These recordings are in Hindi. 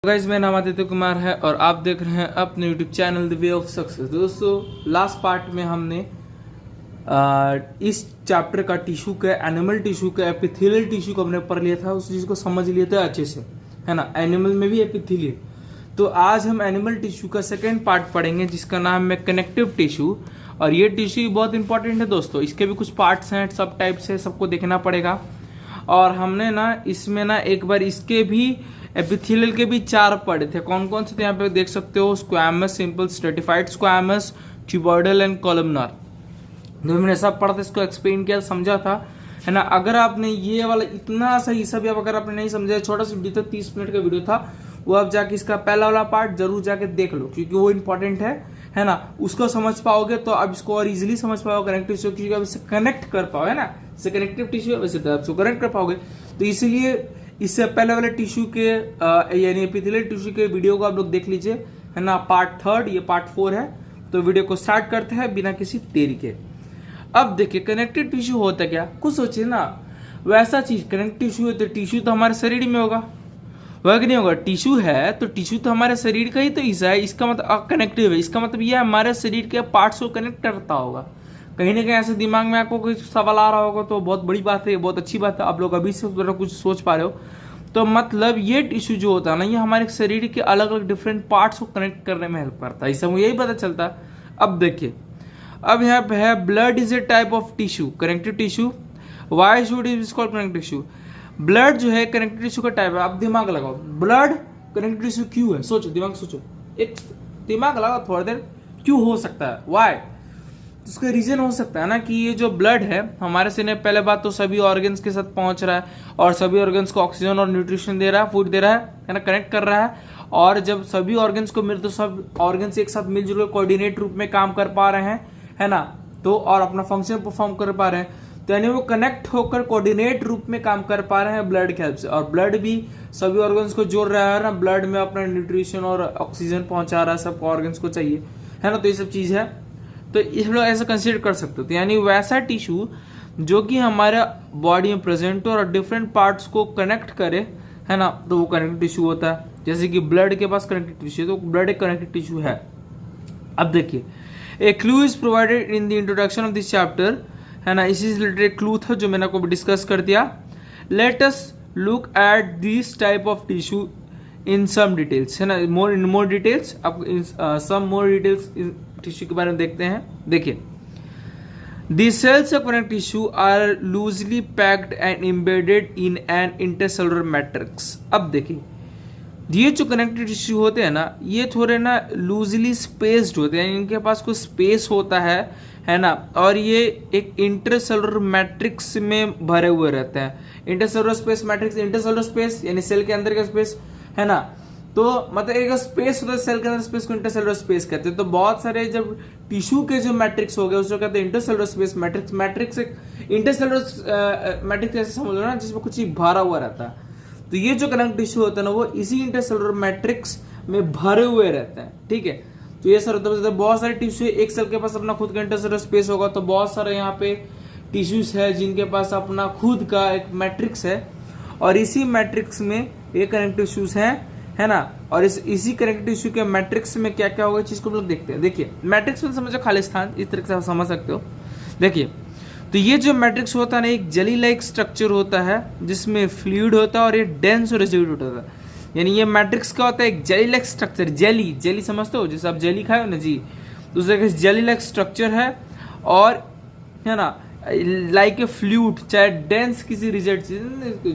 गाइस, मेरा नाम आदित्य कुमार है और आप देख रहे हैं अपने YouTube channel the way of success. दोस्तों, लास्ट पार्ट में हमने इस चैप्टर का टिश्यू का एनिमल टिश्यू का एपिथेलियल टिश्यू को हमने पढ़ लिया था, उस चीज़ को समझ लिया था अच्छे से, है ना। एनिमल में भी एपिथेलियल। तो आज हम एनिमल टिश्यू का सेकेंड पार्ट पढ़ेंगे जिसका नाम है कनेक्टिव टिश्यू। और ये टिश्यू बहुत इंपॉर्टेंट है दोस्तों, इसके भी कुछ पार्ट्स हैं, सब टाइप्स है, सबको देखना पड़ेगा। और हमने ना इसमें ना एक बार इसके भी एपिथेलियल के भी 4 पढ़े थे। कौन कौन से थे यहाँ पे देख सकते हो। Squamous, simple, stratified squamous, cuboidal and columnar. जो मैंने सब पढ़ा था, इसको एक्सप्लेन किया, समझा था, है ना। अगर आपने ये वाला इतना सही सब अगर आपने नहीं समझा, छोटा सा वीडियो था, 30 मिनट का वीडियो था, वो आप जाके इसका पहला वाला पार्ट जरूर जाके देख लो, क्योंकि वो इंपॉर्टेंट है ना। उसको समझ पाओगे तो अब इसको और इजीली समझ पाओगे कनेक्टिव टिश्यू, क्योंकि अब इससे कनेक्ट कर पाओगे ना। इससे कनेक्टिव टिश्यू है, वैसे तो आप इसको कनेक्ट कर पाओगे। तो इसीलिए इससे पहले वाले टिश्यू के यानी एपिथेलियल टिश्यू के वीडियो को आप लोग देख लीजिए, है ना। पार्ट 3, ये पार्ट 4 है। तो वीडियो को स्टार्ट करते हैं बिना किसी देरी के। अब देखिए कनेक्टिव टिश्यू होता क्या, कुछ सोचिए ना। वैसा चीज कनेक्टिव टिश्यू है तो टिश्यू तो हमारे शरीर में होगा, वह नहीं होगा। टिश्यू है तो टिश्यू तो हमारे शरीर का ही तो हिस्सा है, इसका मतलब कनेक्टिव है। इसका मतलब यह हमारे शरीर के पार्ट्स को कनेक्ट करता होगा। कहीं ना कहीं ऐसे दिमाग में आपको कोई सवाल आ रहा होगा तो बहुत बड़ी बात है, बहुत अच्छी बात है, आप लोग अभी से कुछ सोच पा रहे हो। तो मतलब ये टिश्यू जो होता है ना, ये हमारे शरीर के अलग अलग डिफरेंट पार्ट्स को कनेक्ट करने में हेल्प करता है, इससे मुझे यही पता चलता है। अब देखिए, अब यहाँ पे है blood is a type of tissue, connective tissue. Why should is called connective tissue. Blood जो है कनेक्टिव टिश्यू का टाइप है। आप दिमाग लगाओ, ब्लड कनेक्टिव टिश्यू क्यों है, सोचो, दिमाग सोचो, एक दिमाग लगाओ थोड़ी देर, क्यों हो सकता है, वाई। उसका रीजन हो सकता है ना कि ये जो ब्लड है हमारे से, पहले बात तो सभी ऑर्गन्स के साथ पहुंच रहा है और सभी ऑर्गन्स को ऑक्सीजन और न्यूट्रिशन दे रहा है, फूड दे रहा है ना, कनेक्ट कर रहा है। और जब सभी ऑर्गन्स को मिल, तो सब ऑर्गन्स एक साथ मिलजुल कर कोऑर्डिनेट रूप में काम कर पा रहे हैं, है ना। तो और अपना फंक्शन परफॉर्म कर पा रहे हैं, तो यानी वो कनेक्ट होकर कोऑर्डिनेट रूप में काम कर पा रहे हैं ब्लड के हेल्प से। और ब्लड भी सभी ऑर्गन्स को जोड़ रहा है ना, ब्लड में अपना न्यूट्रिशन और ऑक्सीजन पहुंचा रहा है, सबको ऑर्गन्स को चाहिए, है ना। तो ये सब चीज है, तो हम लोग ऐसा कंसिडर कर सकते हो। तो यानी वैसा टिश्यू जो कि हमारे बॉडी में प्रेजेंट हो और डिफरेंट पार्ट्स को कनेक्ट करे, है ना, तो वो कनेक्टिव टिश्यू होता है। जैसे कि ब्लड के पास कनेक्टिव टिश्यू है, तो ब्लड एक कनेक्टिव टिश्यू है। अब देखिए, ए clue is provided in the introduction of this chapter, है ना। इसी से रिलेटेड क्लू था जो मैंने आपको डिस्कस कर दिया। Let us look at this type of tissue in some details, है ना, मोर डिटेल्स। आपको सम मोर डिटेल्स टिश्यू के बारे में देखते हैं। देखिए, the cells of connective tissue are loosely packed and embedded in an intercellular matrix. अब देखिए, ये जो कनेक्टिव टिश्यू होते हैं ना, ये थोड़े ना लूजली स्पेस्ड होते हैं, इनके पास कुछ स्पेस होता है ना। और ये एक इंटरसेलुलर मैट्रिक्स में भरे हुए रहते हैं। Intercellular space matrix, intercellular space यानी सेल के अंदर का स्पेस, है ना। तो मतलब एक स्पेस होता है सेल के अंदर, स्पेस को इंटरसेलुलर स्पेस कहते हैं। तो बहुत सारे जब टिश्यू के जो मैट्रिक्स हो गए उसको कहते हैं इंटरसेलुलर स्पेस मैट्रिक्स। मैट्रिक्स एक इंटरसेलुलर मैट्रिक्स ऐसे समझ लो ना, जिसमें कुछ भरा हुआ रहता है। तो ये जो कनेक्टिव टिश्यू होता है ना, वो इसी इंटरसेलुलर मैट्रिक्स में भरे हुए रहते हैं, ठीक है। तो ये सर होता है, बहुत सारे टिश्यू, एक सेल के पास अपना खुद का इंटरसेलुलर स्पेस होगा, तो बहुत सारे यहाँ पे टिश्यूज है जिनके पास अपना खुद का एक मैट्रिक्स है, और इसी मैट्रिक्स में ये कनेक्टिव टिश्यूज है ना। और इसी कनेक्टिव टिश्यू के मैट्रिक्स में क्या क्या होगा, चीज को हम लोग देखते हैं। देखिए, मैट्रिक्स में समझो खालिस्तान, इस तरह से आप समझ सकते हो। देखिए, तो ये जो मैट्रिक्स होता है ना, एक जेली लाइक स्ट्रक्चर होता है जिसमें फ्लूइड होता है और ये डेंस और रेसिड्यूट होता है। यानी ये मैट्रिक्स क्या होता है, एक जेली लाइक स्ट्रक्चर। जेली समझते हो, जैसे आप जेली खाए हो ना जी, दूसरे का जेली लाइक स्ट्रक्चर है, और है ना, लाइक ए फ्लूइड, चाहे डेंस किसी रिजल्ट,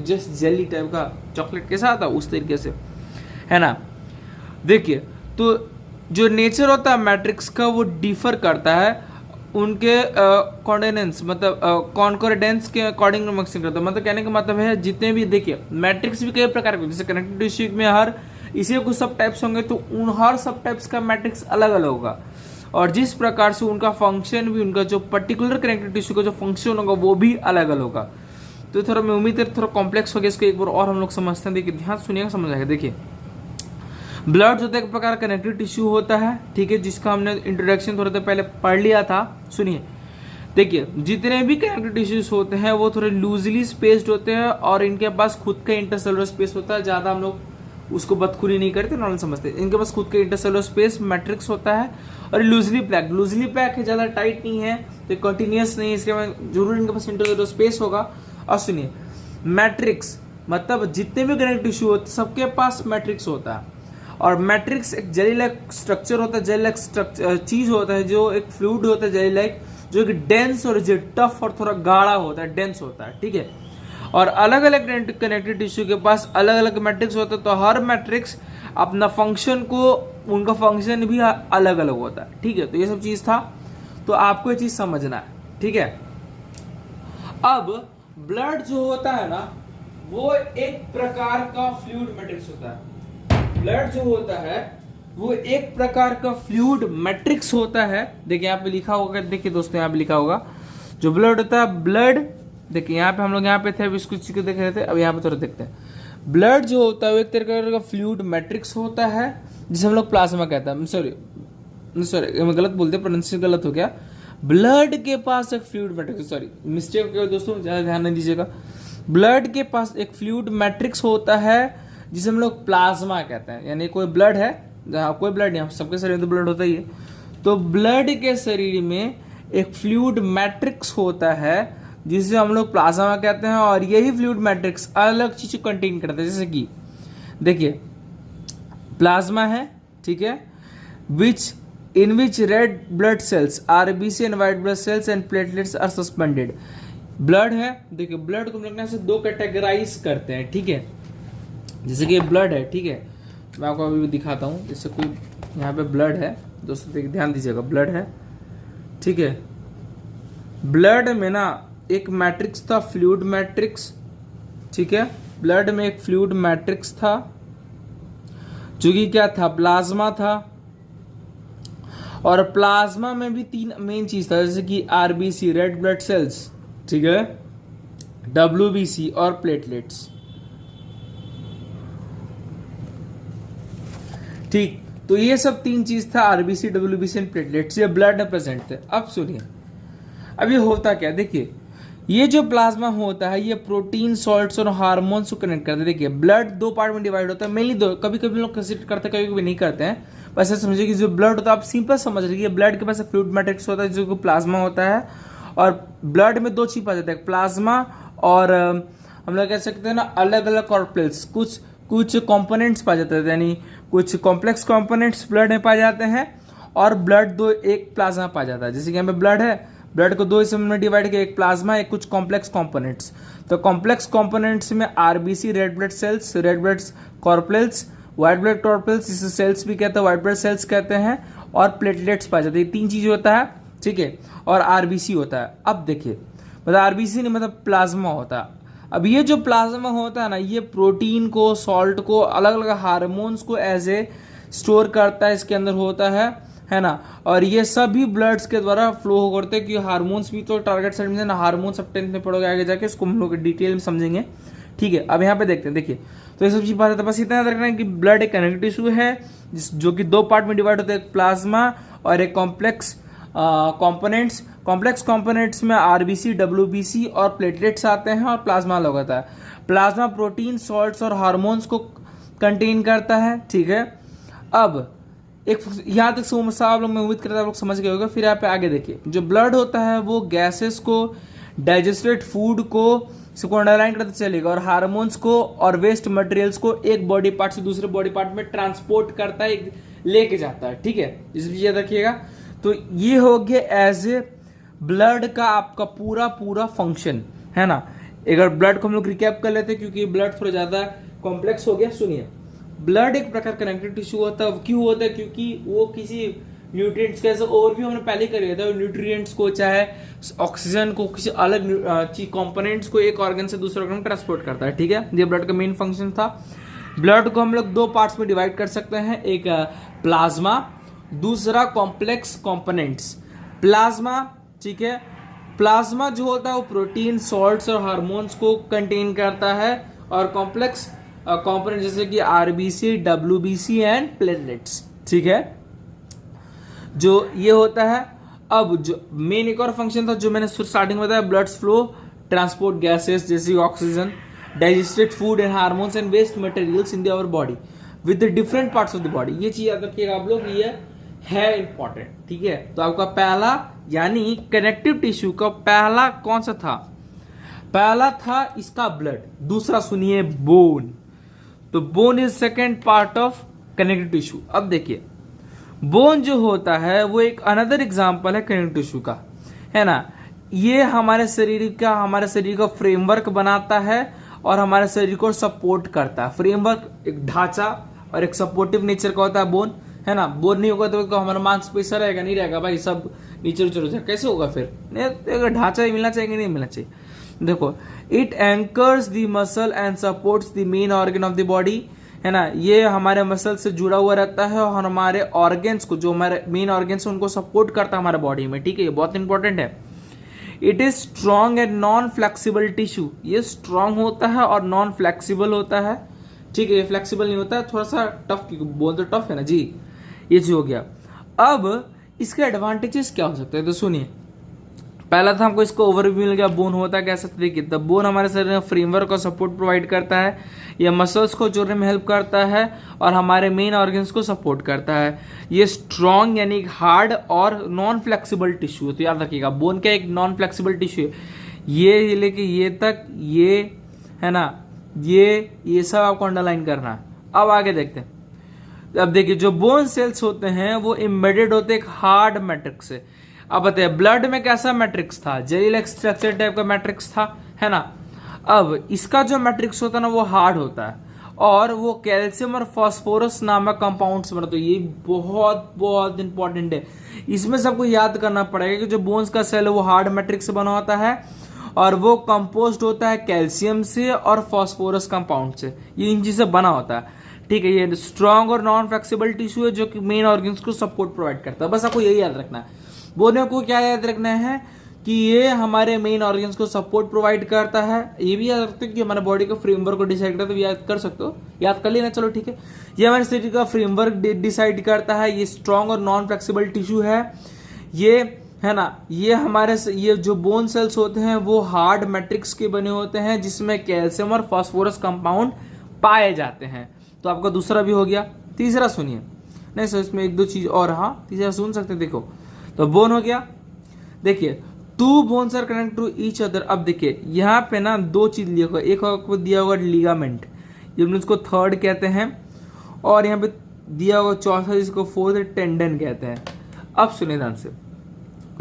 जस्ट जेली टाइप का चॉकलेट कैसा आता है उस तरीके से, है ना। देखिए, तो जो नेचर होता है मैट्रिक्स का वो डिफर करता है उनके कॉर्डिनेंस, मतलब कॉन्कोर्डेंस के अकॉर्डिंग मिक्सिंग करता है। मतलब कहने का मतलब है, जितने भी देखिए मैट्रिक्स भी कई प्रकार के, जैसे कनेक्टिव टिश्यू में हर इसी कुछ सब टाइप्स होंगे, तो उन हर सब टाइप्स का मैट्रिक्स अलग अलग होगा, और जिस प्रकार से उनका फंक्शन भी, उनका जो पर्टिकुलर कनेक्टिव टिश्यू का जो फंक्शन होगा वो भी अलग अलग होगा। तो थोड़ा मैं उम्मीद है थोड़ा कॉम्प्लेक्स हो गया, इसको एक बार और हम लोग समझते हैं। देखिए, ध्यान सुनिएगा, समझ आएगा। देखिए, ब्लड जो एक प्रकार कनेक्टिव टिश्यू होता है, ठीक है, जिसका हमने इंट्रोडक्शन थोड़ा देर पहले पढ़ लिया था। सुनिए, देखिए, जितने भी कनेक्टिव टिश्यूज होते हैं वो थोड़े लूजली स्पेस्ड होते हैं और इनके पास खुद का इंटरसेलुलर स्पेस होता है। ज्यादा हम लोग उसको बदखुरी नहीं करते, नॉर्मल समझते हैं। इनके पास खुद के इंटरसेलुलर स्पेस मैट्रिक्स होता है और लूजली पैक है, ज़्यादा टाइट नहीं है, तो कंटिन्यूस नहीं है, इसके जरूर इनके पास इंटरसेलुलर स्पेस होगा। और सुनिए, मैट्रिक्स मतलब जितने भी कनेक्टिव टिश्यू होते हैं सबके पास मैट्रिक्स होता है, और मैट्रिक्स एक जेली लाइक स्ट्रक्चर होता है, जेली लाइक चीज होता है, जो एक फ्लूइड होता है जेली लाइक, जो कि डेंस और जो टफ और थोड़ा गाढ़ा होता है, डेंस होता है, ठीक है। और अलग अलग कनेक्टिव टिश्यू के पास अलग अलग मैट्रिक्स होता है, तो हर मैट्रिक्स अपना फंक्शन को, उनका फंक्शन भी अलग अलग होता है, ठीक है। तो ये सब चीज था, तो आपको ये चीज समझना है, ठीक है। अब ब्लड जो होता है ना, वो एक प्रकार का फ्लूइड मैट्रिक्स होता है। ब्लड जो होता है वो एक प्रकार का फ्लूइड मैट्रिक्स होता है। देखिए यहाँ पे लिखा होगा, देखिए दोस्तों यहाँ पे लिखा होगा, जो ब्लड होता है, ब्लड देखिए यहाँ पे हम लोग यहाँ पे थे, इसको चीज देख रहे थे, अब यहाँ पे थोड़ा देखते हैं। ब्लड जो होता है वो एक प्रकार का फ्लूइड मैट्रिक्स होता है, जिसे हम लोग प्लाज्मा कहते हैं। सॉरी मैं गलत बोलते, प्रोनाउंसिएशन गलत हो गया। ब्लड के पास एक फ्लूइड मैट्रिक्स, सॉरी मिस्टेक हो गया दोस्तों, ज्यादा ध्यान नहीं दीजिएगा। ब्लड के पास एक फ्लूइड मैट्रिक्स होता है जिसे हम लोग प्लाज्मा कहते हैं। यानी कोई ब्लड है, कोई ब्लड नहीं, सबके शरीर में तो ब्लड होता ही है, तो ब्लड के शरीर में एक फ्लूइड मैट्रिक्स होता है जिसे हम लोग प्लाज्मा कहते हैं। और यही फ्लूइड मैट्रिक्स अलग चीज कंटेन करता है, जैसे कि देखिए प्लाज्मा है, ठीक है, in which red blood cells, RBC and white blood cells and platelets are suspended। Blood है, देखिए ब्लड को हम लोग से दो कैटेगराइज करते हैं, ठीक है। जैसे कि ब्लड है, ठीक है, मैं आपको अभी दिखाता हूँ। जैसे कोई यहाँ पे ब्लड है दोस्तों, देखिए ध्यान दीजिएगा, ब्लड है, ठीक है। ब्लड में ना एक मैट्रिक्स था, फ्लूइड मैट्रिक्स, ठीक है। ब्लड में एक फ्लूइड मैट्रिक्स था जो कि क्या था, प्लाज्मा था। और प्लाज्मा में भी तीन मेन चीज था, जैसे कि आरबीसी, रेड ब्लड सेल्स, ठीक है, डब्ल्यूबीसी और प्लेटलेट्स, ठीक। तो ये सब तीन चीज था, आरबीसी, डब्ल्यूबीसी एंड प्लेटलेट्स, ये ब्लड में प्रेजेंट थे। अब सुनिए, अब ये होता क्या, देखिए ये जो प्लाज्मा होता है ये प्रोटीन, सॉल्ट्स और हार्मोन्स को कनेक्ट करते हैं। देखिए ब्लड दो पार्ट में डिवाइड होता है, मेनली दो, कभी कभी लोग कंसिडर करते हैं, कभी कभी नहीं करते हैं। बस ऐसे समझिए कि जो ब्लड होता है, आप सिंपल समझ रही है, ब्लड के पास एक फ्लूइड मैट्रिक्स होता है जो कि प्लाज्मा होता है, और ब्लड में दो चीज आ जाता है, प्लाज्मा और हम लोग कह सकते हैं ना अलग अलग कॉर्पोरेल्स, कुछ कंपोनेंट्स पाए जाते हैं, यानी कुछ कॉम्प्लेक्स कंपोनेंट्स ब्लड में पाए जाते हैं, और ब्लड दो एक प्लाज्मा पाया जाता है। जैसे कि यहाँ पे ब्लड है, ब्लड को दो हिस्से में डिवाइड किया, एक प्लाज्मा, एक कुछ कॉम्प्लेक्स कंपोनेंट्स। तो कॉम्प्लेक्स कंपोनेंट्स में RBC, red blood cells, red blood corpuscles, white blood corpuscles, जिसे सेल्स भी कहते हैं, व्हाइट ब्लड सेल्स कहते हैं, और प्लेटलेट्स पाए जाते हैं। तीन चीज होता है, ठीक है, और आरबीसी होता है। अब देखिए मतलब आरबीसी नहीं, मतलब प्लाज्मा होता है। अब ये जो प्लाज्मा होता है ना, ये प्रोटीन को, सॉल्ट को, अलग अलग हार्मोन्स को एज ए स्टोर करता है, इसके अंदर होता है ना। और ये सभी ब्लड्स के द्वारा फ्लो करते हैं, कि हार्मोन्स भी तो टारगेट सेट में ना, हार्मोन्स अब 10th में पढ़ोगे आगे जाके, इसको हम लोग डिटेल में समझेंगे, ठीक है। अब यहाँ पे देखते हैं, देखिए तो ये सब चीज बात है, बस इतना याद रखना है कि ब्लड एक कनेक्टिव टिश्यू है जो कि दो पार्ट में डिवाइड होता है, एक प्लाज्मा और एक कॉम्प्लेक्स कंपोनेंट्स। कॉम्प्लेक्स कंपोनेंट्स में आरबीसी, डब्ल्यूबीसी और प्लेटलेट्स आते हैं, और प्लाज्मा अलग होता है। प्लाज्मा प्रोटीन, सॉल्ट्स और हार्मोन्स को कंटेन करता है, ठीक है। अब एक यहाँ तक आप लोग, मैं उम्मीद करता हूँ आप लोग समझ गए होंगे। फिर यहाँ पे आगे देखिए, जो ब्लड होता है वो गैसेस को, डाइजेस्टेड फूड को अंडरलाइन करते चलेगा, और हार्मोन्स को और वेस्ट मटेरियल्स को एक बॉडी पार्ट से दूसरे बॉडी पार्ट में ट्रांसपोर्ट करता है, लेके जाता है, ठीक है। इस भी याद रखिएगा। तो ये हो गया एज ए ब्लड का आपका पूरा फंक्शन, है ना। अगर ब्लड को हम लोग रिकैप कर लेते हैं, क्योंकि ब्लड थोड़ा ज्यादा कॉम्प्लेक्स हो गया। सुनिए, ब्लड एक प्रकार का कनेक्टिव टिश्यू होता है। क्यों होता है? क्योंकि वो किसी न्यूट्रिएंट्स का, जैसे ओवरव्यू हमने पहले कर लिया था, न्यूट्रिएंट्स को, चाहे ऑक्सीजन को, किसी अलग कंपोनेंट्स को एक ऑर्गन से दूसरे ऑर्गन में ट्रांसपोर्ट करता है, ठीक है। ये ब्लड का मेन फंक्शन था। ब्लड को हम लोग दो पार्ट्स में डिवाइड कर सकते हैं, एक प्लाज्मा, दूसरा कॉम्प्लेक्स कंपोनेंट्स। प्लाज्मा, ठीक है, प्लाज्मा जो होता है वो प्रोटीन, सॉल्ट्स और हार्मोन्स को कंटेन करता है, और कॉम्प्लेक्स कंपोनेंट जैसे कि आरबीसी, डब्ल्यूबीसी एंड प्लेटलेट्स, ठीक है, जो ये होता है। अब जो मेन एक और फंक्शन था जो मैंने स्टार्टिंग में बताया, ब्लड फ्लो, ट्रांसपोर्ट गैसेस जैसे oxygen, digested food and hormones and waste materials in our body. With the different parts of the body. ये चीज याद रखिएगा आप लोग, ये है इंपॉर्टेंट, ठीक है। तो आपका पहला यानी कनेक्टिव टिश्यू का पहला कौन सा था? पहला था इसका ब्लड। दूसरा सुनिए बोन। तो bone is second part of connective tissue. अब देखिए बोन जो होता है वो एक अनदर एग्जांपल है कनेक्टिव टिश्यू का, है ना। ये हमारे शरीर का फ्रेमवर्क बनाता है और हमारे शरीर को सपोर्ट करता है। फ्रेमवर्क एक ढांचा और एक सपोर्टिव नेचर का होता है बोन, है ना। बोन नहीं होगा तो हमारा मांसपेशी रहेगा, नहीं रहेगा भाई, सब नीचे नीचे हो जाएगा, कैसे होगा फिर? नहीं, ढांचा ही मिलना चाहिए कि नहीं मिलना चाहिए। देखो, it anchors the muscle and supports the main organ of the body, है ना। ये हमारे मसल से जुड़ा हुआ रहता है और हमारे ऑर्गन्स को, जो हमारे मेन ऑर्गन्स उनको सपोर्ट करता है हमारे बॉडी में, ठीक है। ये बहुत इंपॉर्टेंट है। It is strong and non flexible tissue. ये स्ट्रॉन्ग होता है और नॉन फ्लेक्सिबल होता है, ठीक है। ये फ्लेक्सिबल नहीं होता है, थोड़ा सा टफ, बोल तो टफ है ना जी। ये चीज हो गया। अब इसके एडवांटेजेस क्या हो सकते हैं? तो सुनिए, पहला था हमको इसको ओवरव्यू मिल गया, बोन होता है कैसा। देखिए, द बोन हमारे शरीर में फ्रेमवर्क और सपोर्ट प्रोवाइड करता है। ये मसल्स को जोड़ने में हेल्प करता है और हमारे मेन ऑर्गन्स को सपोर्ट करता है। ये स्ट्रॉन्ग यानी हार्ड और नॉन फ्लेक्सिबल टिश्यू, तो याद रखिएगा बोन का एक नॉन फ्लेक्सिबल टिश्यू है। ये लेके ये तक, ये है ना, ये सब आपको अंडरलाइन करना है। अब आगे देखते हैं। अब देखिए, जो बोन सेल्स होते हैं वो एम्बेडेड होते हैं एक हार्ड मैट्रिक्स से। अब बताइए, ब्लड में कैसा मैट्रिक्स था? जेल स्ट्रक्चर टाइप का मैट्रिक्स था, है ना। अब इसका जो मैट्रिक्स होता है ना वो हार्ड होता है और वो कैल्शियम और फास्फोरस नामक कंपाउंड्स बनाते हैं। ये बहुत बहुत इंपॉर्टेंट है, इसमें सबको याद करना पड़ेगा कि जो बोन्स का सेल है वो हार्ड मैट्रिक्स से बना होता है और वो कंपोज्ड होता है कैल्शियम से और फास्फोरस कंपाउंड से। ये इन चीज से बना होता है, ठीक है। ये स्ट्रॉन्ग और नॉन फ्लेक्सिबल टिश्यू है जो कि मेन ऑर्गन्स को सपोर्ट प्रोवाइड करता है। बस आपको यही याद रखना है। बोने को क्या याद रखना है कि ये हमारे मेन ऑर्गन्स को सपोर्ट प्रोवाइड करता है। ये भी याद रखते हैं कि हमारे बॉडी का फ्रेमवर्क को डिसाइड करता है, तो याद कर सकते हो, याद कर लेना, चलो ठीक है। ये हमारे शरीर का फ्रेमवर्क डिसाइड करता है। ये स्ट्रॉन्ग और नॉन फ्लेक्सिबल टिश्यू है, ये है ना। ये जो बोन सेल्स होते हैं वो हार्ड मैट्रिक्स के बने होते हैं जिसमें कैल्शियम और फास्फोरस कंपाउंड पाए जाते हैं। तो आपका दूसरा भी हो गया। तीसरा सुनिए, नहीं सर इसमें एक दो चीज और, हाँ तीसरा सुन सकते, देखो। तो बोन हो गया। देखिए, two bones are connect to each other. अब देखिए यहाँ पे ना दो चीज लिया होगा, एक आपको दिया होगा लिगामेंट, जिसको थर्ड कहते हैं, और यहाँ पे दिया होगा चौथा जिसको फोर्थ टेंडन कहते हैं। अब सुनिए ध्यान से,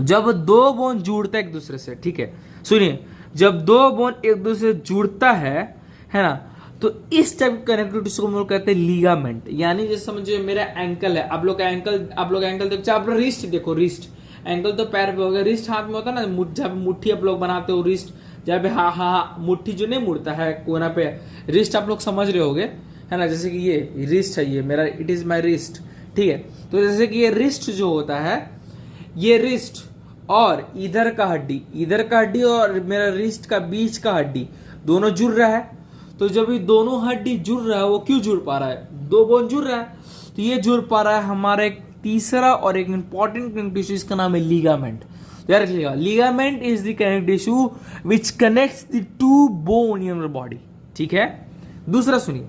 जब दो बोन जुड़ता है एक दूसरे से, ठीक है, सुनिए, जब दो बोन एक दूसरे से जुड़ता है ना, तो इस टाइप कनेक्टिव टिश्यू को कहते हैं लिगामेंट। यानी जैसे समझिए मेरा एंकल है, आप लोग एंकल देखो, आप रिस्ट देखो, रिस्ट, एंकल तो पैर पे हो गया, रिस्ट हाथ में होता है ना, जहाँ पे मुट्ठी आप लोग बनाते हो, रिस्ट जहाँ पे हाँ मुट्ठी जो नहीं मुड़ता है कोना पे, रिस्ट आप लोग समझ रहे होगे, है ना। जैसे कि ये रिस्ट है, ये मेरा, इट इज माई रिस्ट, ठीक है। तो जैसे कि ये रिस्ट जो होता है, ये रिस्ट और इधर का हड्डी और मेरा रिस्ट का बीच का हड्डी दोनों जुड़ रहा है। तो जब ये दोनों हड्डी जुड़ रहा है, वो क्यों जुड़ पा रहा है? दो बोन जुड़ रहा है, तो ये जुड़ पा रहा है हमारा एक तीसरा और एक इंपॉर्टेंट कनेक्टिव टिश्यू, इसका नाम है लिगामेंट। तो याद रखिएगा, ligament is the connective tissue which connects the two bone in your body, ठीक है। दूसरा सुनिए,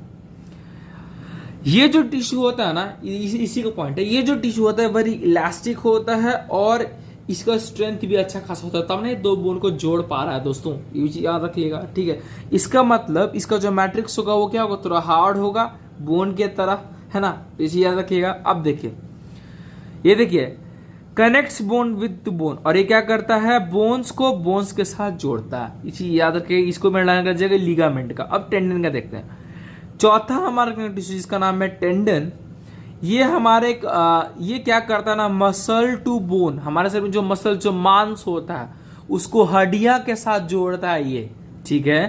ये जो टिश्यू होता है ना, इसी का पॉइंट है, ये जो टिश्यू होता है वेरी इलास्टिक होता है और इसका स्ट्रेंथ भी अच्छा खासा होता है, तब ना दो बोन को जोड़ पा रहा है दोस्तों, ये चीज याद रखिएगा, ठीक है। इसका मतलब इसका जो मैट्रिक्स होगा वो क्या होगा, थोड़ा हार्ड होगा बोन के तरह, है ना। तो ये चीज याद रखिएगा। अब देखिए, ये देखिए, कनेक्ट्स बोन विद बोन, और ये क्या करता है, बोन्स को बोन्स के साथ जोड़ता है। ये चीज याद रखिएगा, इसको मिलाने का जगह लिगामेंट का। अब टेंडन का देखते हैं। चौथा हमारा कनेक्टिव टिश्यू जिसका नाम है टेंडन, ये हमारे ये क्या करता है ना, मसल टू बोन, हमारे शरीर में जो मसल, जो मांस होता है उसको हड्डियां के साथ जोड़ता है ये, ठीक है।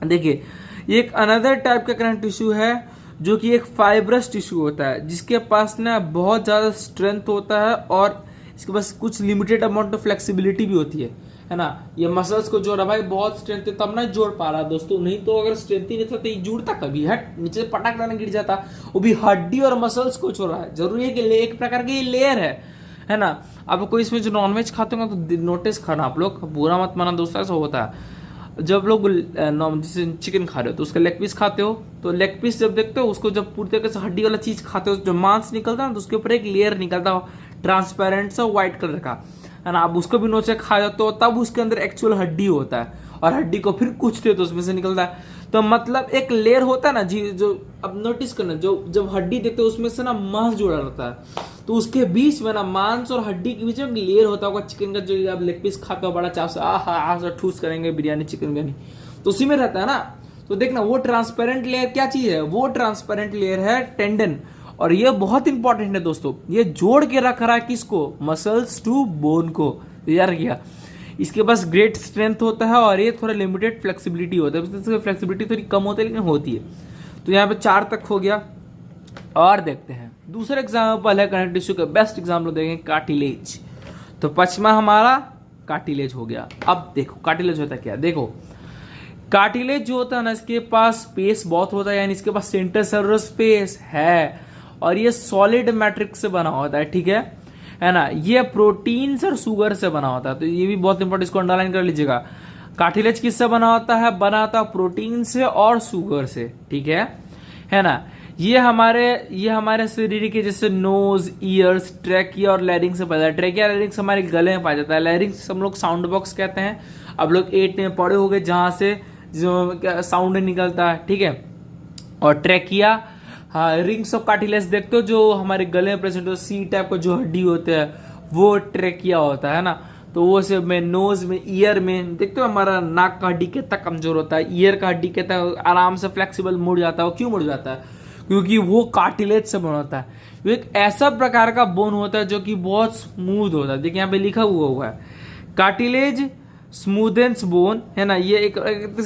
देखिए, ये एक अनदर टाइप का कनेक्टिव टिश्यू है जो कि एक फाइब्रस टिश्यू होता है जिसके पास ना बहुत ज्यादा स्ट्रेंथ होता है और इसके पास कुछ लिमिटेड अमाउंट ऑफ फ्लेक्सिबिलिटी भी होती है ना। ये मसल्स को जोड़ रहा भाई, बहुत स्ट्रेंथ है तब ना जोड़ पा रहा दोस्तों, नहीं तो अगर स्ट्रेंथ ही नहीं था तो ये जुड़ता कभी, हट नीचे पटक डालने गिर जाता। वो भी हड्डी और मसल्स को जोड़ रहा है, जरूरी है कि एक प्रकार की लेयर है ना। अब कोई इसमें जो नॉनवेज खाते हो तो नोटिस खाना, आप लोग बुरा मत माना दोस्तों, ऐसा होता है। जब लोग जैसे चिकन खा रहे हो तो उसका लेग पीस खाते हो, तो लेग पीस जब देखते हो उसको जब पूरी तरीके से हड्डी वाला चीज खाते हो, जो मांस निकलता है ना तो उसके ऊपर एक लेयर निकलता है ट्रांसपेरेंट सा व्हाइट कलर का, है ना। आप उसको भी नोचे खा जाते हो तब उसके अंदर एक्चुअल हड्डी होता है, और हड्डी को फिर कुचते हो तो उसमें से निकलता है। तो मतलब एक लेयर होता है ना जी, जो अब नोटिस करना, जो जब हड्डी देखते हो उसमें से ना मांस जुड़ा रहता है, तो उसके बीच में ना मांस और हड्डी के बीच में लेयर होता होगा चिकन का, जो आप लेग पीस खाते हो बड़ा चाव से, आहा ठूस करेंगे बिरयानी चिकन बिरयानी, तो उसी में रहता है ना। तो देखना वो ट्रांसपेरेंट लेयर क्या चीज है, वो ट्रांसपेरेंट लेयर है टेंडन, और ये बहुत इंपॉर्टेंट है दोस्तों, ये जोड़ के रख रहा है किसको, मसल्स टू बोन को, यार किया। इसके पास ग्रेट स्ट्रेंथ होता है और ये थोड़ा लिमिटेड फ्लेक्सिबिलिटी होता है, इसकी फ्लेक्सिबिलिटी थोड़ी कम होती है लेकिन होती है। तो यहाँ पे 4 तक हो गया। और देखते हैं दूसरा एग्जाम्पल है कनेक्टिव टिश्यू का, बेस्ट एग्जाम्पल देखेंगे कार्टिलेज। तो पचमा हमारा कार्टिलेज हो गया। अब देखो कार्टिलेज होता है क्या, देखो कार्टिलेज जो होता है ना, इसके पास स्पेस बहुत होता है, यानी इसके पास सेंटर सेलुलर स्पेस है, और ये सॉलिड मैट्रिक्स से बना होता है, ठीक है ना। ये प्रोटीन और शुगर से बना होता है, तो ये भी बहुत इंपॉर्टेंट, इसको अंडरलाइन कर लीजिएगा। कार्टिलेज किससे बना होता है, बना होता है प्रोटीन से और शुगर से, ठीक है ना। ये हमारे शरीर के जैसे नोज, ईयर्स, ट्रैकिया और लैरिंग्स से पैदा है। ट्रैकिया लैरिंग्स हमारे गले में पाया जाता है। लैरिंग्स हम लोग साउंड बॉक्स कहते हैं, अब लोग 8 में पढ़े हो गए, जहां से जो साउंड निकलता है, ठीक है। और ट्रैकिया, हाँ, रिंग्स ऑफ कार्टिलेज देखते हो जो हमारे गले में प्रेजेंट हो, सी टाइप का जो हड्डी होते हैं वो ट्रैकिया होता है ना। तो वो से में नोज में, ईयर में देखते हो हमारा नाक का हड्डी कितना कमजोर होता है, ईयर का हड्डी कितना आराम से फ्लेक्सिबल मुड़ जाता है। क्यों मुड़ जाता है, क्योंकि वो कार्टिलेज से बना होता है। वो एक ऐसा प्रकार का बोन होता है जो कि बहुत स्मूथ होता है। देखिए यहाँ पे लिखा हुआ है कार्टिलेज स्मूदेंस बोन, है ना। ये एक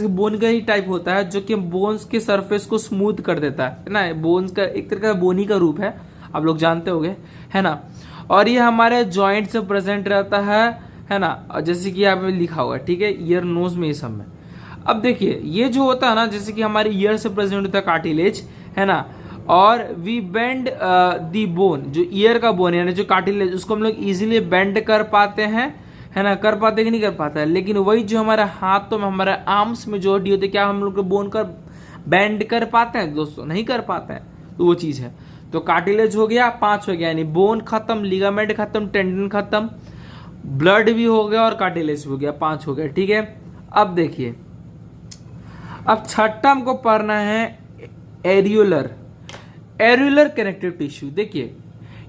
बोन का ही टाइप होता है जो कि बोन्स के सरफेस को स्मूथ कर देता है ना। बोन्स का एक तरह का बोनी का रूप है, आप लोग जानते होंगे, है ना। और ये हमारे जॉइंट से प्रेजेंट रहता है ना, जैसे कि यहाँ पे लिखा हुआ है, ठीक है, ईयर, नोज में, ये सब में। अब देखिए ये जो होता है ना, जैसे कि हमारे ईयर से प्रेजेंट होता है कार्टिलेज, है ना, और वी बेंड दी बोन, जो ईयर का बोन है, जो कार्टिलेज, उसको हम लोग इजीली बेंड कर पाते हैं, है ना। कर पाते कि नहीं कर पाता है, लेकिन वही जो हमारे हाथों में, हमारे आर्म्स में जो हड्डी होती है, क्या हम लोग बोन कर बेंड कर पाते हैं दोस्तों, नहीं कर पाते हैं। तो वो चीज है। तो कार्टिलेज हो गया, 5 हो गया, यानी बोन खत्म, लिगामेंट खत्म, टेंडन खत्म, ब्लड भी हो गया और कार्टिलेज हो गया, 5 हो गया, ठीक है। अब देखिए, अब छठा हमको पढ़ना है एरियुलर कनेक्टिव टिश्यू। देखिए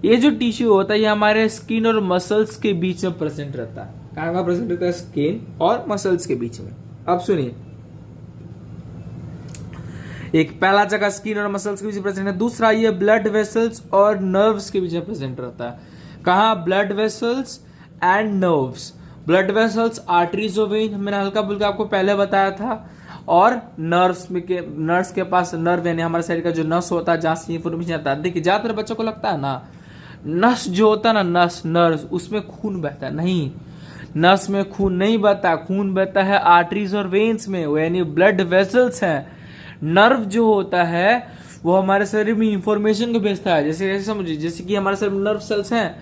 ये जो टिश्यू होता है ये हमारे स्किन और मसल्स के बीच में प्रेजेंट रहता है। कहाँ प्रेजेंट रहता है, स्किन और मसल्स के बीच में। अब सुनिए, एक पहला जगह स्किन और मसल्स के बीच में प्रेजेंट है, दूसरा ये ब्लड वेसल्स और नर्व्स के बीच में प्रेजेंट रहता है। कहाँ, blood vessels and nerves. Blood vessels arteries और वेन, मैंने हल्का फुल्का आपको पहले बताया था, और नर्व्स के पास नर्व, यानी हमारे शरीर का जो नस होता है जहां से इंफॉर्मेशन आता है। देखिए ज्यादातर बच्चों को लगता है ना, नस जो होता है ना, नर्व, उसमें खून बहता है। नहीं, नस में खून नहीं बहता, खून बहता है आर्टरीज और वेन्स में, यानी ब्लड वेसल्स हैं। नर्व जो होता है वो हमारे शरीर में इंफॉर्मेशन को भेजता है। जैसे समझिए, जैसे कि हमारे शरीर में नर्व सेल्स हैं।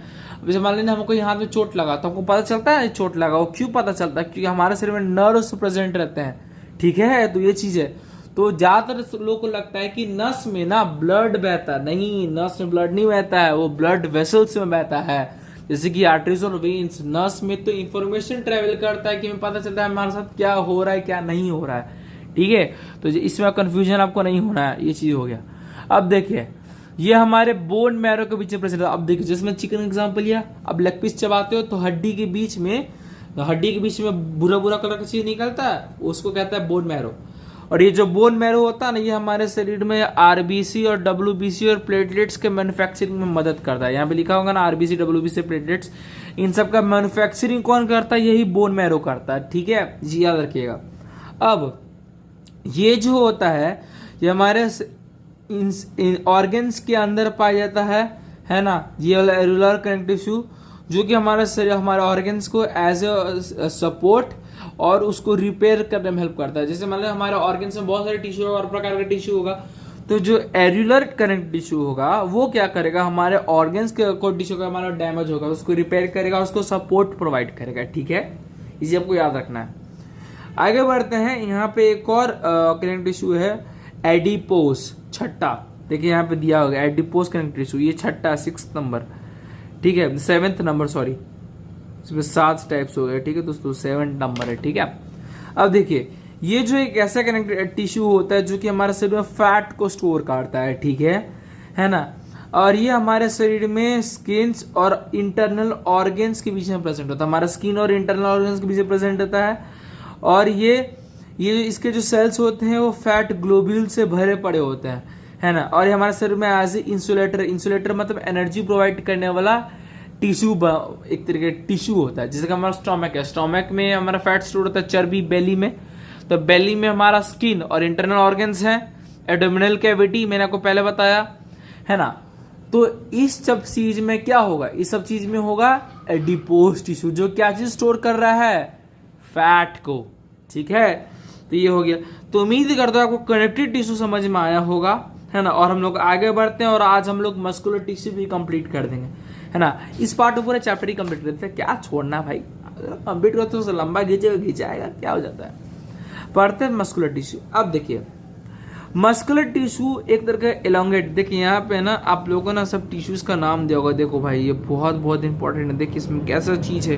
जैसे मान लीजिए हमको हाथ में चोट लगा तो हमको पता चलता है चोट लगा, वो क्यों पता चलता है, क्योंकि हमारे शरीर में नर्व्स प्रेजेंट रहते हैं, ठीक है। तो ये चीज है। तो ज्यादातर लोगों को लगता है कि नस में ना ब्लड बहता, नहीं, नस में ब्लड नहीं बहता है, वो ब्लड वेसल्स में बहता है, जैसे कि आर्टरीज और वेन्स। नस में तो इंफॉर्मेशन ट्रेवल करता है कि हमें पता चलता है हमारे साथ क्या हो रहा है क्या नहीं हो रहा है, ठीक है। तो इसमें कंफ्यूजन आपको नहीं होना है, ये चीज हो गया। अब देखिए ये हमारे बोन मैरो के बीच में प्रेजेंट है। अब देखिए जिसमें चिकन एग्जाम्पल लिया, अब लेग पीस चबाते हो तो हड्डी के बीच में बुरा बुरा कलर का चीज निकलता है, उसको कहता है बोन मैरो। और ये जो बोन मैरो होता है ना, ये हमारे शरीर में आरबीसी और डब्ल्यूबीसी और प्लेटलेट्स के मैन्युफैक्चरिंग में मदद करता है। यहाँ पे लिखा होगा ना आरबीसी, डब्ल्यूबीसी, प्लेटलेट्स, इन सब का मैन्युफैक्चरिंग कौन करता है, यही बोन मैरो करता है, ठीक है जी, याद रखिएगा। अब ये जो होता है ये हमारे ऑर्गन्स के अंदर पाया जाता है ना। ये वाला एरियुलर कनेक्टिव टिश्यू जो कि हमारे ऑर्गन्स को एज ए सपोर्ट और उसको रिपेयर करने में हेल्प करता है। जैसे मान लो हमारे ऑर्गन्स में बहुत सारे टिश्यू और प्रकार का टिश्यू होगा, तो जो एरियुलर कनेक्टिव टिश्यू होगा वो क्या करेगा, हमारे ऑर्गन्स के कोई टिश्यू का हमारा डैमेज होगा उसको रिपेयर करेगा, उसको सपोर्ट प्रोवाइड करेगा, ठीक है। इसे आपको याद रखना है। आगे बढ़ते हैं, यहाँ पे एक और कनेक्टिव टिश्यू है एडिपोस, छठा। देखिए यहाँ पे दिया होगा एडिपोस कनेक्टिव टिश्यू, ये छठा 6 नंबर, ठीक है, 7th नंबर, सॉरी, इसमें 7 टाइप्स हो गए, ठीक है दोस्तों, 7 नंबर है, ठीक है। अब देखिए ये जो एक ऐसा कनेक्टिव टिश्यू होता है जो कि हमारे शरीर में फैट को स्टोर करता है, ठीक है ना, और ये हमारे शरीर में स्किन्स और इंटरनल ऑर्गन्स के बीच में प्रेजेंट होता है, हमारा स्किन और इंटरनल ऑर्गन्स के बीच में प्रेजेंट होता है। और ये इसके जो सेल्स होते हैं वो फैट ग्लोब्यूल से भरे पड़े होते हैं, है ना, और ये हमारे शरीर में एज ए इंसुलेटर मतलब एनर्जी प्रोवाइड करने वाला टिश्यू, एक तरीके का टिश्यू होता है। जैसे कि हमारा स्टोमक है, स्टोमक में हमारा फैट स्टोर होता है, चर्बी बेली में, तो बेली में हमारा स्किन और इंटरनल ऑर्गन्स है, एब्डोमिनल कैविटी मैंने आपको पहले बताया, है ना। तो इस सब चीज में क्या होगा, इस सब चीज में होगा एडिपोस टिश्यू, जो क्या चीज स्टोर कर रहा है, फैट को, ठीक है। तो ये हो गया। तो उम्मीद करता हूं आपको कनेक्टिव टिश्यू समझ में आया होगा, है ना, और हम लोग आगे बढ़ते हैं और आज हम लोग मस्कुलर टिश्यू भी कंप्लीट कर देंगे, है ना। इस पार्ट में पूरा चैप्टर ही कंप्लीट करते हैं, क्या छोड़ना भाई, कंप्लीट करते तो लंबा खींचाएगा, क्या हो जाता है। पढ़ते हैं मस्कुलर टिश्यू। अब देखिए मस्कुलर टिश्यू एक तरह का एलोंगेट, देखिए यहाँ पे ना आप लोगों ने सब टिश्यूज का नाम दिया होगा, देखो भाई ये बहुत बहुत इंपॉर्टेंट है, देखिए इसमें कैसा चीज है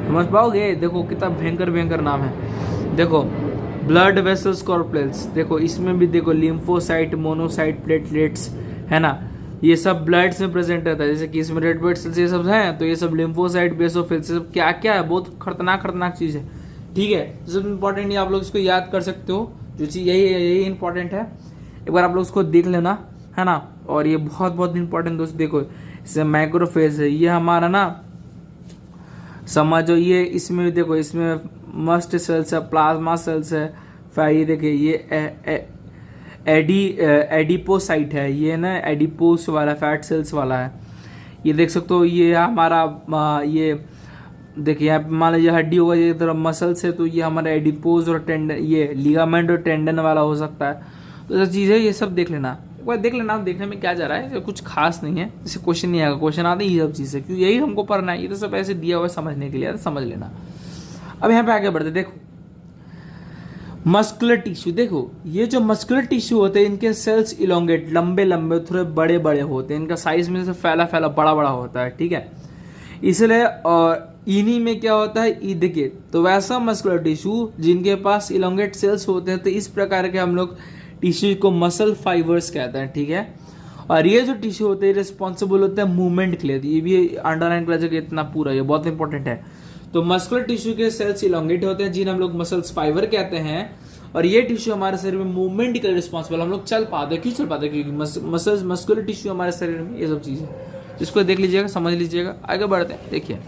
समझ पाओगे, देखो कितना भयंकर नाम है। देखो ब्लड वेसल्स कॉर्पलेट्स, देखो इसमें भी देखो लिम्फोसाइट, मोनोसाइट, प्लेटलेट्स, है ना, ये सब ब्लड में प्रेजेंट रहता है। जैसे कि इसमें रेड ब्लड सेल्स ये सब हैं, तो ये सब लिम्फोसाइट, बेसोफिल्स, सब क्या क्या है, बहुत खतरनाक चीज है, ठीक है। सब इंपॉर्टेंट है, आप लोग इसको याद कर सकते हो, जो चीज यही इंपॉर्टेंट है, एक बार आप लोग इसको देख लेना, है ना। और ये बहुत इंपॉर्टेंट दोस्त, देखो इसमें माइक्रोफेज है, ये हमारा ना समझो, ये इसमें देखो इसमें मस्ट सेल्स है, प्लाज्मा सेल्स है, फिर ये देखिए ये एडिपोसाइट है, ये ना एडिपोस वाला फैट सेल्स वाला है, ये देख सकते हो। ये हमारा ये देखिए यहाँ मान लीजिए हड्डी होगा, ये तरफ मसल्स है, तो ये हमारा एडिपोज और टेंडन, ये लिगामेंट और टेंडन वाला हो सकता है। तो ऐसा चीज़ है, ये सब देख लेना, एक बार देख लेना, देखने में क्या जा रहा है, कुछ खास नहीं है, जैसे क्वेश्चन नहीं आएगा, क्वेश्चन आते ही सब चीज़ है, क्योंकि यही हमको पढ़ना है, ये तो सब ऐसे दिया हुआ है समझने के लिए, तो समझ लेना। अब यहाँ पे आगे बढ़ते, देखो मस्कुलर टिश्यू, देखो ये जो मस्कुलर टिश्यू होते हैं इनके सेल्स इलोंगेट, लंबे थोड़े बड़े होते हैं, इनका साइज में से फैला बड़ा होता है, ठीक है। इसलिए और इन्हीं में क्या होता है, ई देखिए, तो वैसा मस्कुलर टिश्यू जिनके पास इलोंगेट सेल्स होते हैं, तो इस प्रकार के हम लोग टिश्यू को मसल फाइबर्स कहते हैं, ठीक है। और ये जो टिश्यू होते हैं रिस्पॉन्सिबल होते हैं मूवमेंट के लिए, ये भी अंडरलाइन कर लीजिए, इतना पूरा ये बहुत इंपॉर्टेंट है। तो मस्कुलर टिश्यू के सेल्स इलोंगेट होते हैं, जिन्हें हम लोग मसल्स फाइबर कहते हैं, और ये टिश्यू हमारे शरीर में मूवमेंट के लिए रिस्पॉन्सिबल, हम लोग चल पाते हैं, क्यों चल पाते हैं, क्योंकि मस्कुलर टिश्यू हमारे शरीर में ये सब चीजें, इसको देख लीजिएगा, समझ लीजिएगा। आगे बढ़ते हैं, देखिए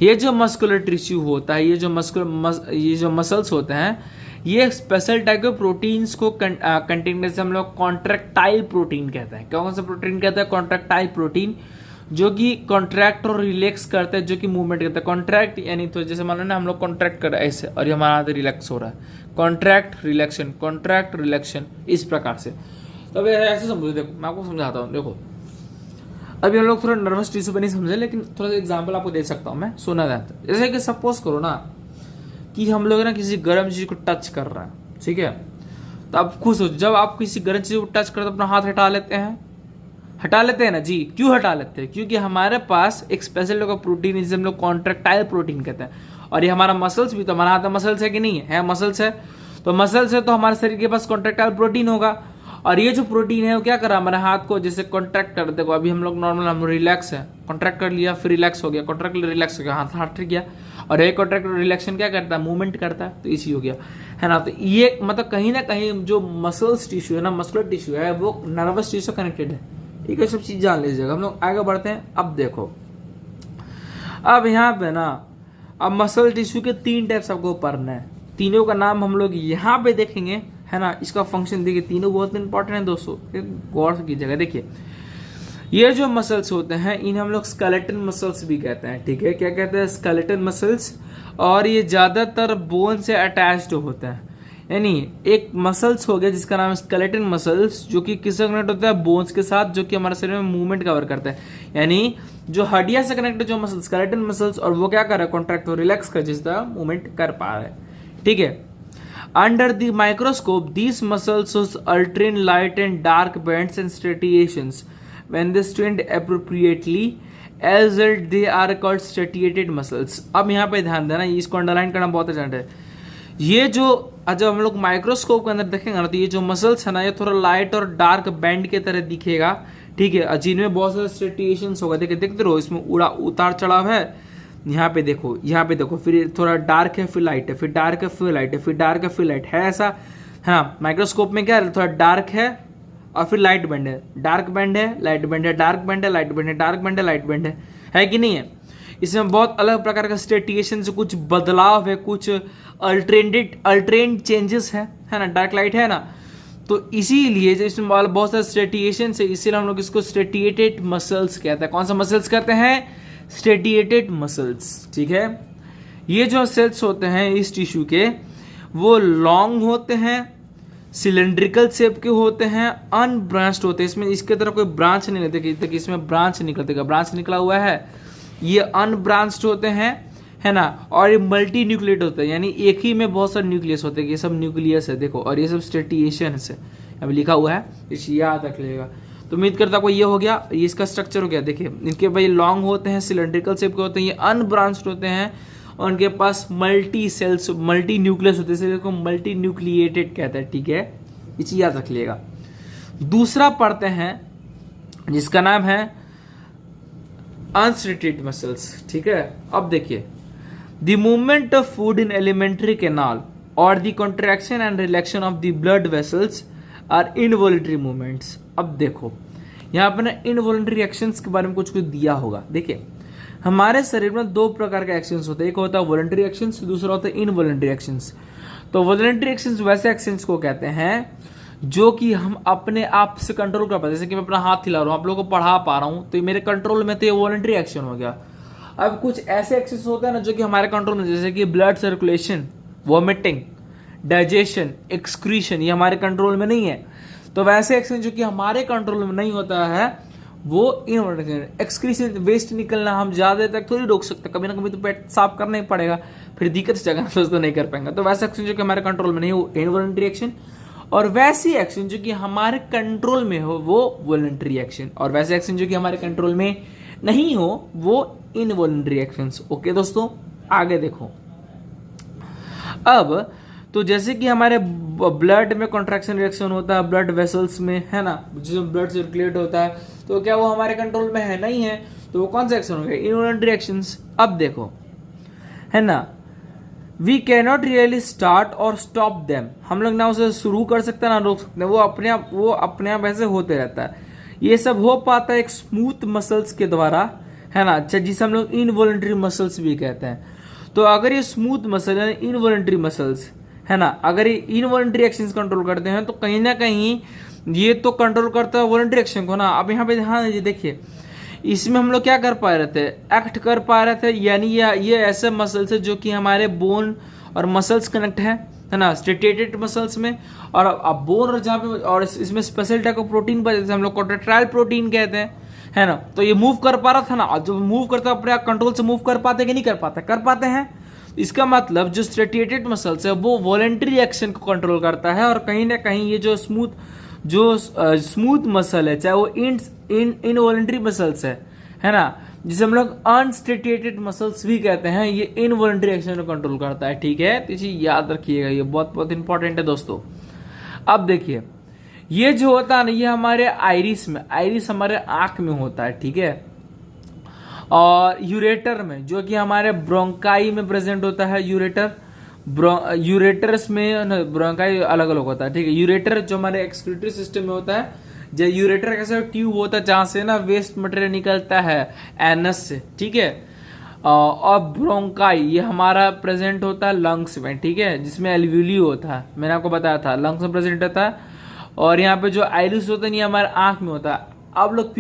ये जो मस्कुलर टिश्यू होता है, ये जो मसल्स होते हैं, ये स्पेशल टाइप के प्रोटीन्स को कंटेन, जैसे हम लोग कॉन्ट्रैक्टाइल प्रोटीन कहते हैं। कौन सा प्रोटीन कहते हैं, कॉन्ट्रैक्टाइल प्रोटीन, जो कि कॉन्ट्रैक्ट और रिलैक्स करते हैं, जो कि मूवमेंट करता है। कॉन्ट्रैक्ट यानी तो जैसे मान लो ना हम लोग कॉन्ट्रैक्ट कर रहे हैं ऐसे, और ये हमारा हाथ रिलैक्स हो रहा है, कॉन्ट्रैक्ट रिलैक्शन इस प्रकार से। तो अब ऐसे समझो, देखो मैं आपको समझाता हूँ, देखो अभी हम लोग थोड़ा नर्वस टिश्यू पर नहीं समझे, लेकिन थोड़ा सा एग्जांपल आपको दे सकता हूँ मैं, सुना जाता है। जैसे कि सपोज करो ना कि हम लोग ना किसी गर्म चीज को टच कर रहा है, ठीक है, तो आप खुश हो, जब आप किसी गर्म चीज को टच करते अपना हाथ हटा लेते हैं ना जी। क्यों हटा लेते हैं, क्योंकि हमारे पास एक स्पेशल का प्रोटीन है जिसे हम लोग कॉन्ट्रैक्टाइल प्रोटीन कहते हैं। और ये हमारा मसल्स भी, तो हमारा हाथ में मसल्स है कि नहीं है, मसल्स है, तो मसल्स है तो हमारे शरीर के पास कॉन्ट्रैक्टाइल प्रोटीन होगा। और ये जो प्रोटीन है वो क्या कर रहा है, हमारे हाथ को जैसे कॉन्ट्रैक्ट कर, देखो अभी हम लोग नॉर्मल, हम रिलैक्स है, कॉन्ट्रैक्ट कर लिया, फिर रिलैक्स हो गया, कॉन्ट्रैक्ट रिलैक्स हो गया, हाथ हट गया। और ये कॉन्ट्रैक्ट रिलैक्शन क्या करता है, मूवमेंट करता है, तो इसी हो गया, है ना। तो ये मतलब कहीं ना कहीं जो मसल्स टिश्यू है ना, मस्कुलर टिश्यू है, वो नर्वस टिश्यू से कनेक्टेड है। ठीक है, सब चीज जान लीजिएगा। हम लोग आगे बढ़ते हैं। अब देखो, अब यहाँ पे ना, अब मसल टिश्यू के 3 टाइप्स आपको पढ़ना है, तीनों का नाम हम लोग यहाँ पे देखेंगे, है ना। इसका फंक्शन देखिए, तीनों बहुत इंपॉर्टेंट है दोस्तों, गौर से कीजिएगा। देखिए ये जो मसल्स होते हैं इन्हें हम लोग स्केलेटन मसल्स भी कहते हैं, ठीक है। क्या कहते हैं, स्केलेटन मसल्स। और ये ज्यादातर बोन से अटैच्ड होता है, यानी एक मसल्स हो गया जिसका नाम है स्केलेटन मसल्स, जो कि किससे कनेक्ट होता है, बोन्स के साथ, जो कि हमारे शरीर में मूवमेंट कवर करता है। यानी जो हड्डियां से कनेक्ट जो मसल्स, स्केलेटन मसल्स, और वो क्या कर रहा है, कॉन्ट्रैक्ट और रिलैक्स कर, जिस तरह मूवमेंट कर पा रहा है। ठीक है। Under the microscope these muscles alternate light and dark bands and striations when they stained appropriately as they are called striated muscles. अब यहाँ पे ध्यान देना, इसको अंडरलाइन करना बहुत इंपॉर्टेंट है। ये जो जब हम लोग माइक्रोस्कोप के अंदर देखेंगे ना, तो ये जो मसल्स है ना, ये थोड़ा लाइट और डार्क बैंड के तरह दिखेगा, ठीक है, जिनमें बहुत सारे स्ट्रेटिएशंस होगा। देखिए, देखते रहो, इसमें उतार चढ़ाव है। यहाँ पे देखो, यहाँ पे देखो, फिर थोड़ा डार्क है, फिर लाइट है, फिर डार्क है, फिर लाइट है, फिर डार्क है, फिर लाइट है, ऐसा है ना। माइक्रोस्कोप में क्या है, थोड़ा डार्क है और फिर लाइट बैंड है, डार्क बैंड है, लाइट बैंड है, डार्क बैंड है, लाइट बैंड है, डार्क बैंड है, लाइट बैंड है कि नहीं है। इसमें बहुत अलग प्रकार का स्ट्रेटिएशन से कुछ बदलाव है, कुछ अल्टरेंट चेंजेस है ना, डार्क लाइट है ना। तो इसीलिए जब इसमें बहुत सारे स्ट्रेटिएशन है, इसीलिए हम लोग इसको स्ट्रेटिएटेड मसल्स कहते हैं। कौन सा मसल्स कहते हैं? स्ट्रेटिएटेड मसल्स, ठीक है। ये जो सेल्स होते हैं इस टिश्यू के, वो लॉन्ग होते हैं, सिलेंड्रिकल शेप के होते हैं, अनब्रांच्ड होते हैं। इसमें इसके तरह कोई ब्रांच नहीं रहती, तक इसमें ब्रांच निकलते, ब्रांच निकला हुआ है, ये अनब्रांच्ड होते हैं, है ना। और ये मल्टी न्यूक्लिएट होते हैं, यानी एक ही में बहुत सारे न्यूक्लियस होते हैं। ये सब न्यूक्लियस है, देखो, और ये सब स्ट्रेटिएशन है, अभी लिखा हुआ है, इसे याद रख लेगा। तो उम्मीद करता आपको ये हो गया, ये इसका स्ट्रक्चर हो गया। देखिए, इनके भाई लॉन्ग होते हैं, सिलेंड्रिकल शेप के होते हैं, ये अनब्रांच्ड होते हैं, और उनके पास मल्टी सेल्स, मल्टी न्यूक्लियस होते हैं, इसलिए इसको मल्टी न्यूक्लिएटेड कहते हैं, ठीक है, इसे याद रख लिएगा। दूसरा पढ़ते हैं जिसका नाम है अनस्ट्रेटेड मसल्स, ठीक है। अब देखिए, the movement of food in alimentary canal और the contraction and relaxation of the blood vessels are involuntary movements. अब देखो, यहाँ पर ना इनवॉलंटरी एक्शंस के बारे में कुछ दिया होगा। देखिए, हमारे शरीर में दो प्रकार के एक्शंस होते हैं, एक होता है वॉलंटरी एक्शंस, दूसरा होता है इनवॉलंटरी एक्शंस। तो वॉलंटरी एक्शंस वैसे एक्शंस को कहते हैं जो कि हम अपने आप से कंट्रोल कर पाते हैं। जैसे कि मैं अपना हाथ हिला रहा हूँ, आप लोगों को पढ़ा पा रहा हूँ, तो ये मेरे कंट्रोल में, तो ये वॉलंटरी एक्शन हो गया। अब कुछ ऐसे एक्शंस होते हैं ना जो कि हमारे कंट्रोल में, जैसे कि blood circulation, vomiting, digestion, excretion, ये हमारे कंट्रोल में नहीं है। तो वैसे एक्शन जो कि हमारे कंट्रोल में नहीं होता है, वो इनवॉलंटरी एक्सक्रीशन, वेस्ट निकलना हम ज्यादा तक थोड़ी रोक सकते, कभी ना कभी तो पेट साफ करना ही पड़ेगा, फिर दिक्कत से जगह दोस्तों नहीं कर पाएंगे। तो वैसा एक्शन जो कि हमारे कंट्रोल में नहीं हो, इनवॉलंटरी एक्शन, और वैसी एक्शन जो कि हमारे कंट्रोल में हो, वो वॉलंटरी एक्शन, और वैसे एक्शन जो कि हमारे कंट्रोल में नहीं हो, वो इनवॉलंटरी एक्शंस। ओके दोस्तों, आगे देखो। अब तो जैसे कि हमारे ब्लड में कॉन्ट्रैक्शन रिएक्शन होता है, ब्लड वेसल्स में, है ना, जिसमें ब्लड सर्कुलेट होता है, तो क्या वो हमारे कंट्रोल में है? नहीं है। तो वो कौन सा एक्शन हो गया? Involuntary actions. अब देखो, है ना, वी कैनॉट रियली स्टार्ट और स्टॉप देम, हम लोग ना उसे शुरू कर सकते ना रोक सकते, वो अपने आप ऐसे होते रहता है। ये सब हो पाता है एक स्मूथ मसल्स के द्वारा, है ना, अच्छा, जिसे हम लोग इनवॉलंटरी मसल्स भी कहते हैं। तो अगर ये स्मूथ मसल है, इनवॉलंटरी मसल्स, है ना, अगर ये इनवॉलंटरी एक्शंस कंट्रोल करते हैं, तो कहीं ना कहीं ये तो कंट्रोल करता है वॉलंटरी एक्शन को ना। अब यहाँ पे ध्यान दीजिए, देखिए, इसमें हम लोग क्या कर पा रहे थे? एक्ट कर पा रहे थे, यानी ये ऐसे मसल्स है जो कि हमारे बोन और मसल्स कनेक्ट है ना, स्ट्रेटिएटेड मसल्स में। और अब बोन और जहाँ पे, और इसमें स्पेशल टाइप का प्रोटीन पर, जैसे हम लोग कोलेस्ट्रॉल प्रोटीन कहते हैं, है ना। तो ये मूव कर पा रहा था ना, और जब मूव करता है अपने कंट्रोल से मूव कर पाते कि नहीं कर पाते? कर पाते हैं। इसका मतलब जो स्ट्रेटिएटेड मसल्स है वो वॉलंटरी एक्शन को कंट्रोल करता है, और कहीं ना कहीं ये जो स्मूथ मसल है, चाहे वो इनवॉलंटरी मसल्स है ना, जिसे हम लोग अनस्ट्रेटिएटेड मसल्स भी कहते हैं, ये इनवॉलंटरी एक्शन को कंट्रोल करता है, ठीक है। तो इसे याद रखिएगा, ये बहुत बहुत इंपॉर्टेंट है दोस्तों। अब देखिए, ये जो होता है ना, ये हमारे आइरिस हमारे आंख में होता है, ठीक है, और यूरेटर में, जो कि हमारे ब्रोंकाई में प्रेजेंट होता है। यूरेटर्स में ब्रोंकाई अलग अलग होता है, ठीक है। यूरेटर जो हमारे एक्सक्रीटरी सिस्टम में होता है, जो यूरेटर कैसे ट्यूब होता है जहां से ना वेस्ट मटेरियल निकलता है एनस से, ठीक है। और ब्रोंकाई ये हमारा प्रेजेंट होता है लंग्स में, ठीक है, जिसमें एल्व्यूली होता है, मैंने आपको बताया था, लंग्स में प्रेजेंट होता है। और यहाँ पे जो आइरिस होता है, ये हमारे आंख में होता है। आप लोग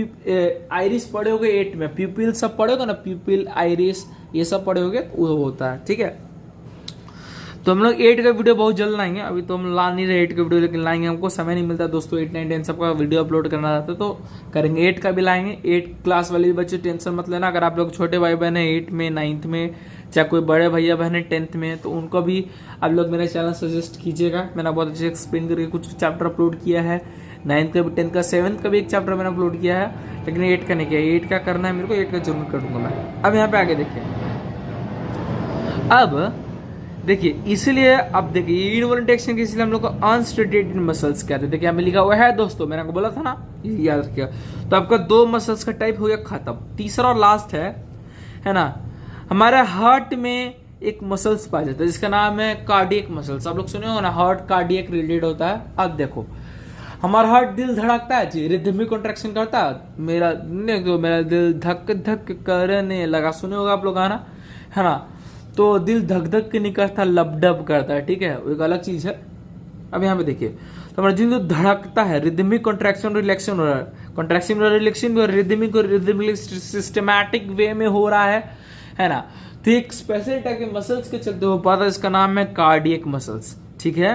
आइरिस पढ़े होगे 8 में, प्यूपिल सब पढ़े होगे ना, प्यूपिल, आइरिस, ये सब पढ़े होगे, वो होता है, ठीक है। तो हम लोग 8 का वीडियो बहुत जल्द लाएंगे, अभी तो हम ला नहीं रहे 8 का वीडियो, लेकिन लाएंगे, हमको समय नहीं मिलता दोस्तों, 8, 9, 10 सबका वीडियो अपलोड करना रहता है, तो करेंगे। 8 का भी लाएंगे। 8 क्लास वाले भी बच्चे टेंशन मत लेना, अगर आप लोग छोटे भाई बहन है 8 में, 9th में, चाहे कोई बड़े भैया बहन 10th में, तो उनको भी आप लोग मेरा चैनल सजेस्ट कीजिएगा। मैंने बहुत अच्छे एक्सप्लेन करके कुछ चैप्टर अपलोड किया है, 9th का भी, 10th का, 7th का भी एक चैप्टर मैंने अपलोड किया है, लेकिन 8 का नहीं किया। 8 का करना है मेरे को, 8 का जरूर करूँगा मैं। अब यहाँ पे आगे देखिए, अब देखिए इसलिए अब देखिए इनवॉल्यूंटरी एक्शन के इसलिए हम लोग को अनस्टेटेड मसल्स कहते हैं। देखिए यहाँ पे लिखा हुआ है दोस्तों, मैंने आपको बोला था ना, ये याद रखिएगा। तो आपका 2 मसल्स का टाइप हो गया खत्म। तीसरा और लास्ट है ना, हमारे हार्ट में एक मसल्स पाया जाता है जिसका नाम है कार्डियक मसल्स। आप लोग सुने हो ना, हार्ट कार्डियक रिलेटेड होता है। अब देखो हमारा हार्ट, दिल धड़कता है जी, रिदमिक कॉन्ट्रैक्शन करता है, मेरा दिल धक धक करने लगा, सुने होगा आप लोग गाना, है ना। तो दिल धक धक नहीं करता, लबडब करता है, ठीक है, वो एक अलग चीज है। अब यहाँ पे देखिए, तो हमारा दिल जो धड़कता है, रिदमिक कॉन्ट्रैक्शन रिलैक्शन हो रहा है, कॉन्ट्रैक्शन और रिलैक्शन भी रिदमिक सिस्टमैटिक वे में हो रहा है ना। तो एक स्पेशल टाइप के मसल्स के चलते हो पाता है, इसका नाम है कार्डियक मसल्स, ठीक है।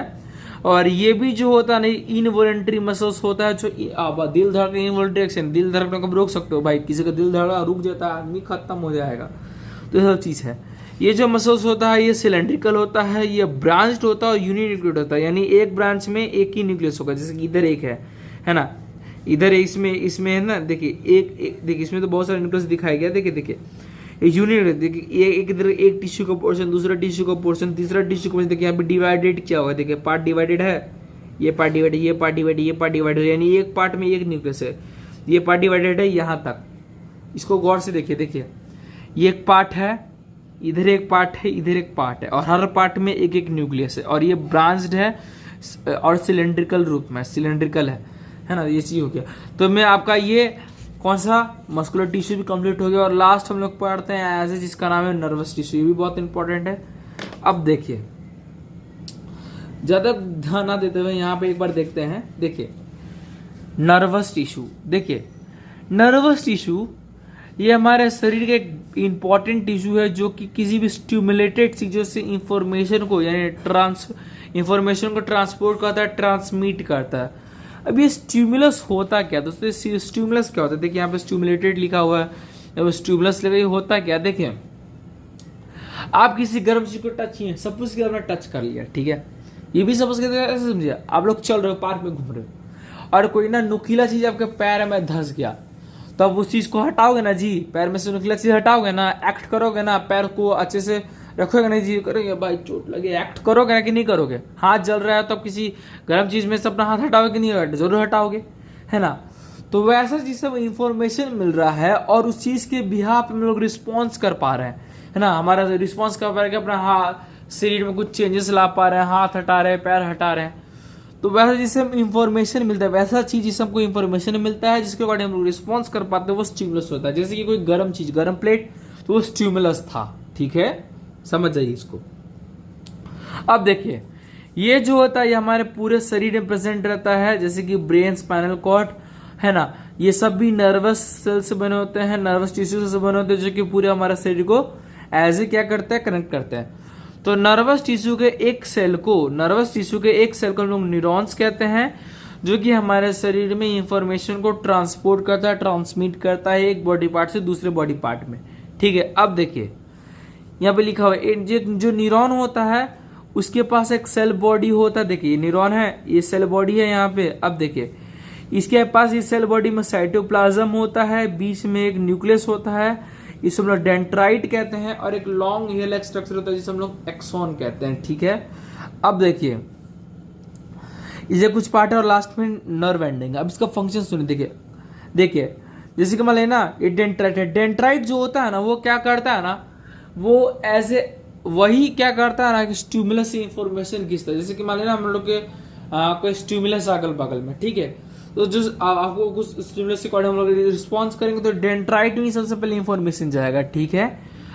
और ये भी जो होता है ना, इनवॉलंटरी मसल्स होता है, जो दिल धड़कने, इनवॉलंटरी एक्शन, दिल धड़कने को रोक सकते हो भाई, किसी का दिल धड़का रुक जाता है, आदमी खत्म हो जाएगा। तो ये सब चीज है। ये जो मसल्स होता है ये सिलेंड्रिकल होता है, ये ब्रांच्ड होता है और यूनिन्यूक्लियड होता है, यानी एक ब्रांच में एक ही न्यूक्लियस होगा। जैसे कि इधर एक है ना, इधर इसमें है ना, देखिए देखिए इसमें तो बहुत सारे न्यूक्लियस दिखाया गया। देखिए यूनिट, देखिए एक इधर एक टिश्यू का पोर्शन, दूसरा टिश्यू का पोर्शन, तीसरा टिश्यू का पोर्शन। देखिए यहाँ पे डिवाइडेड क्या होगा, देखिए पार्ट डिवाइडेड है, ये पार्ट डिवाइडेड, ये पार्ट डिवाइडेड, ये पार्ट डिवाइडेड, यानी एक पार्ट में एक न्यूक्लियस है। ये पार्ट डिवाइडेड है यहाँ तक, इसको गौर से देखिए ये एक पार्ट है, इधर एक पार्ट है, इधर एक पार्ट है, और हर पार्ट में एक एक न्यूक्लियस है, और ये ब्रांच्ड है और सिलेंड्रिकल रूप में, सिलेंड्रिकल है ना। ये चीज हो गया। तो मैं आपका ये कौन सा मस्कुलर टिश्यू भी कंप्लीट हो गया, और लास्ट हम लोग पढ़ते हैं ऐसे जिसका नाम है नर्वस टिश्यू। ये भी बहुत इंपॉर्टेंट है। अब देखिए ज्यादा ध्यान ना देते हुए यहाँ पे एक बार देखते हैं। देखिए नर्वस टिश्यू, देखिए नर्वस टिश्यू ये हमारे शरीर का एक इंपॉर्टेंट टिश्यू है, जो कि किसी भी स्टिमुलेटेड चीजों से इंफॉर्मेशन को, यानी इंफॉर्मेशन को ट्रांसपोर्ट करता है, ट्रांसमिट करता है। अब ये स्टिमुलस होता क्या दोस्तों, स्टिमुलस क्या होता है? देखिए यहाँ पे स्टिमुलेटेड लिखा हुआ है, जब स्टिमुलस लगा, ये होता क्या? देखिए आप किसी गर्म चीज को टच किए, सपोज कि आपने टच कर लिया, ठीक है, ये भी सपोज कर ऐसे समझिए, आप लोग चल रहे हो, पार्क में घूम रहे हो, और कोई ना नुकीला चीज आपके पैर में धंस गया, तो अब उस चीज को हटाओगे ना जी, पैर में से नुकीला चीज हटाओगे ना, एक्ट करोगे ना, पैर को अच्छे से रखोगे ना जी, करोगे भाई चोट लगे, एक्ट करोगे ना कि नहीं करोगे? हाथ जल रहा है तो अब किसी गर्म चीज में से अपना हाथ हटाओगे कि नहीं, जरूर हटाओगे, है ना। तो वैसा चीज सब इंफॉर्मेशन मिल रहा है, और उस चीज के बिहाफ हम लोग रिस्पॉन्स कर पा रहे हैं, है ना। हमारा रिस्पॉन्स कर पा रहे हैं कि अपना हाथ, शरीर में कुछ चेंजेस ला पा रहे हैं, हाथ हटा रहे हैं, पैर हटा रहे हैं। तो वैसा जिससे हम इंफॉर्मेशन मिलता है, वैसा चीज जिससे हमको इंफॉर्मेशन मिलता है, जिसके अकॉर्डिंग हम लोग रिस्पॉन्स कर पाते हैं, वो स्टिमुलस होता है। जैसे कि कोई गर्म चीज, गर्म प्लेट, तो वो स्टिमुलस था, ठीक है, समझ जाइए इसको। अब देखिए ये जो होता है ये हमारे पूरे शरीर में प्रेजेंट रहता है, जैसे कि ब्रेन, स्पाइनल कॉर्ड, है ना, ये सब भी नर्वस सेल से बने होते हैं, नर्वस टिश्यू से बने होते हैं, जो कि पूरे हमारे शरीर को एज ए क्या करते हैं, कनेक्ट करते हैं। तो नर्वस टिश्यू के एक सेल को हम लोग न्यूरॉन्स कहते हैं, जो कि हमारे शरीर में इंफॉर्मेशन को ट्रांसपोर्ट करता है, ट्रांसमिट करता है एक बॉडी पार्ट से दूसरे बॉडी पार्ट में, ठीक है। अब देखिए यहाँ पे लिखा हुआ है, जो न्यूरॉन होता है उसके पास एक सेल बॉडी होता है। देखिए न्यूरॉन है, ये सेल बॉडी है यहाँ पे। अब देखिए इसके पास इस सेल बॉडी में साइटोप्लाज्म होता है, बीच में एक न्यूक्लियस होता है, इसे हम लोग डेंड्राइट कहते हैं, और एक लॉन्ग हेयर लाइक स्ट्रक्चर होता है जिसे हम लोग एक्सॉन कहते हैं, ठीक है। अब देखिए इसे कुछ पार्ट है, और लास्ट में नर्व एंडिंग। अब इसका फंक्शन सुनिए, देखिए जैसे कि मान लेना ये डेंड्राइट है, डेंड्राइट जो होता है ना वो क्या करता है ना, वो एज ए वही क्या करता है ना कि स्टिमुलस से इंफॉर्मेशन खींचता है। जैसे कि मान लेना हम लोग के कोई स्टिमुलस अगल बगल में, ठीक है, तो जो आपको कुछ स्टिमुलस के अकॉर्डिंग हम लोग रिस्पॉन्स करेंगे, तो डेंड्राइट में सबसे पहले इंफॉर्मेशन जाएगा, ठीक है।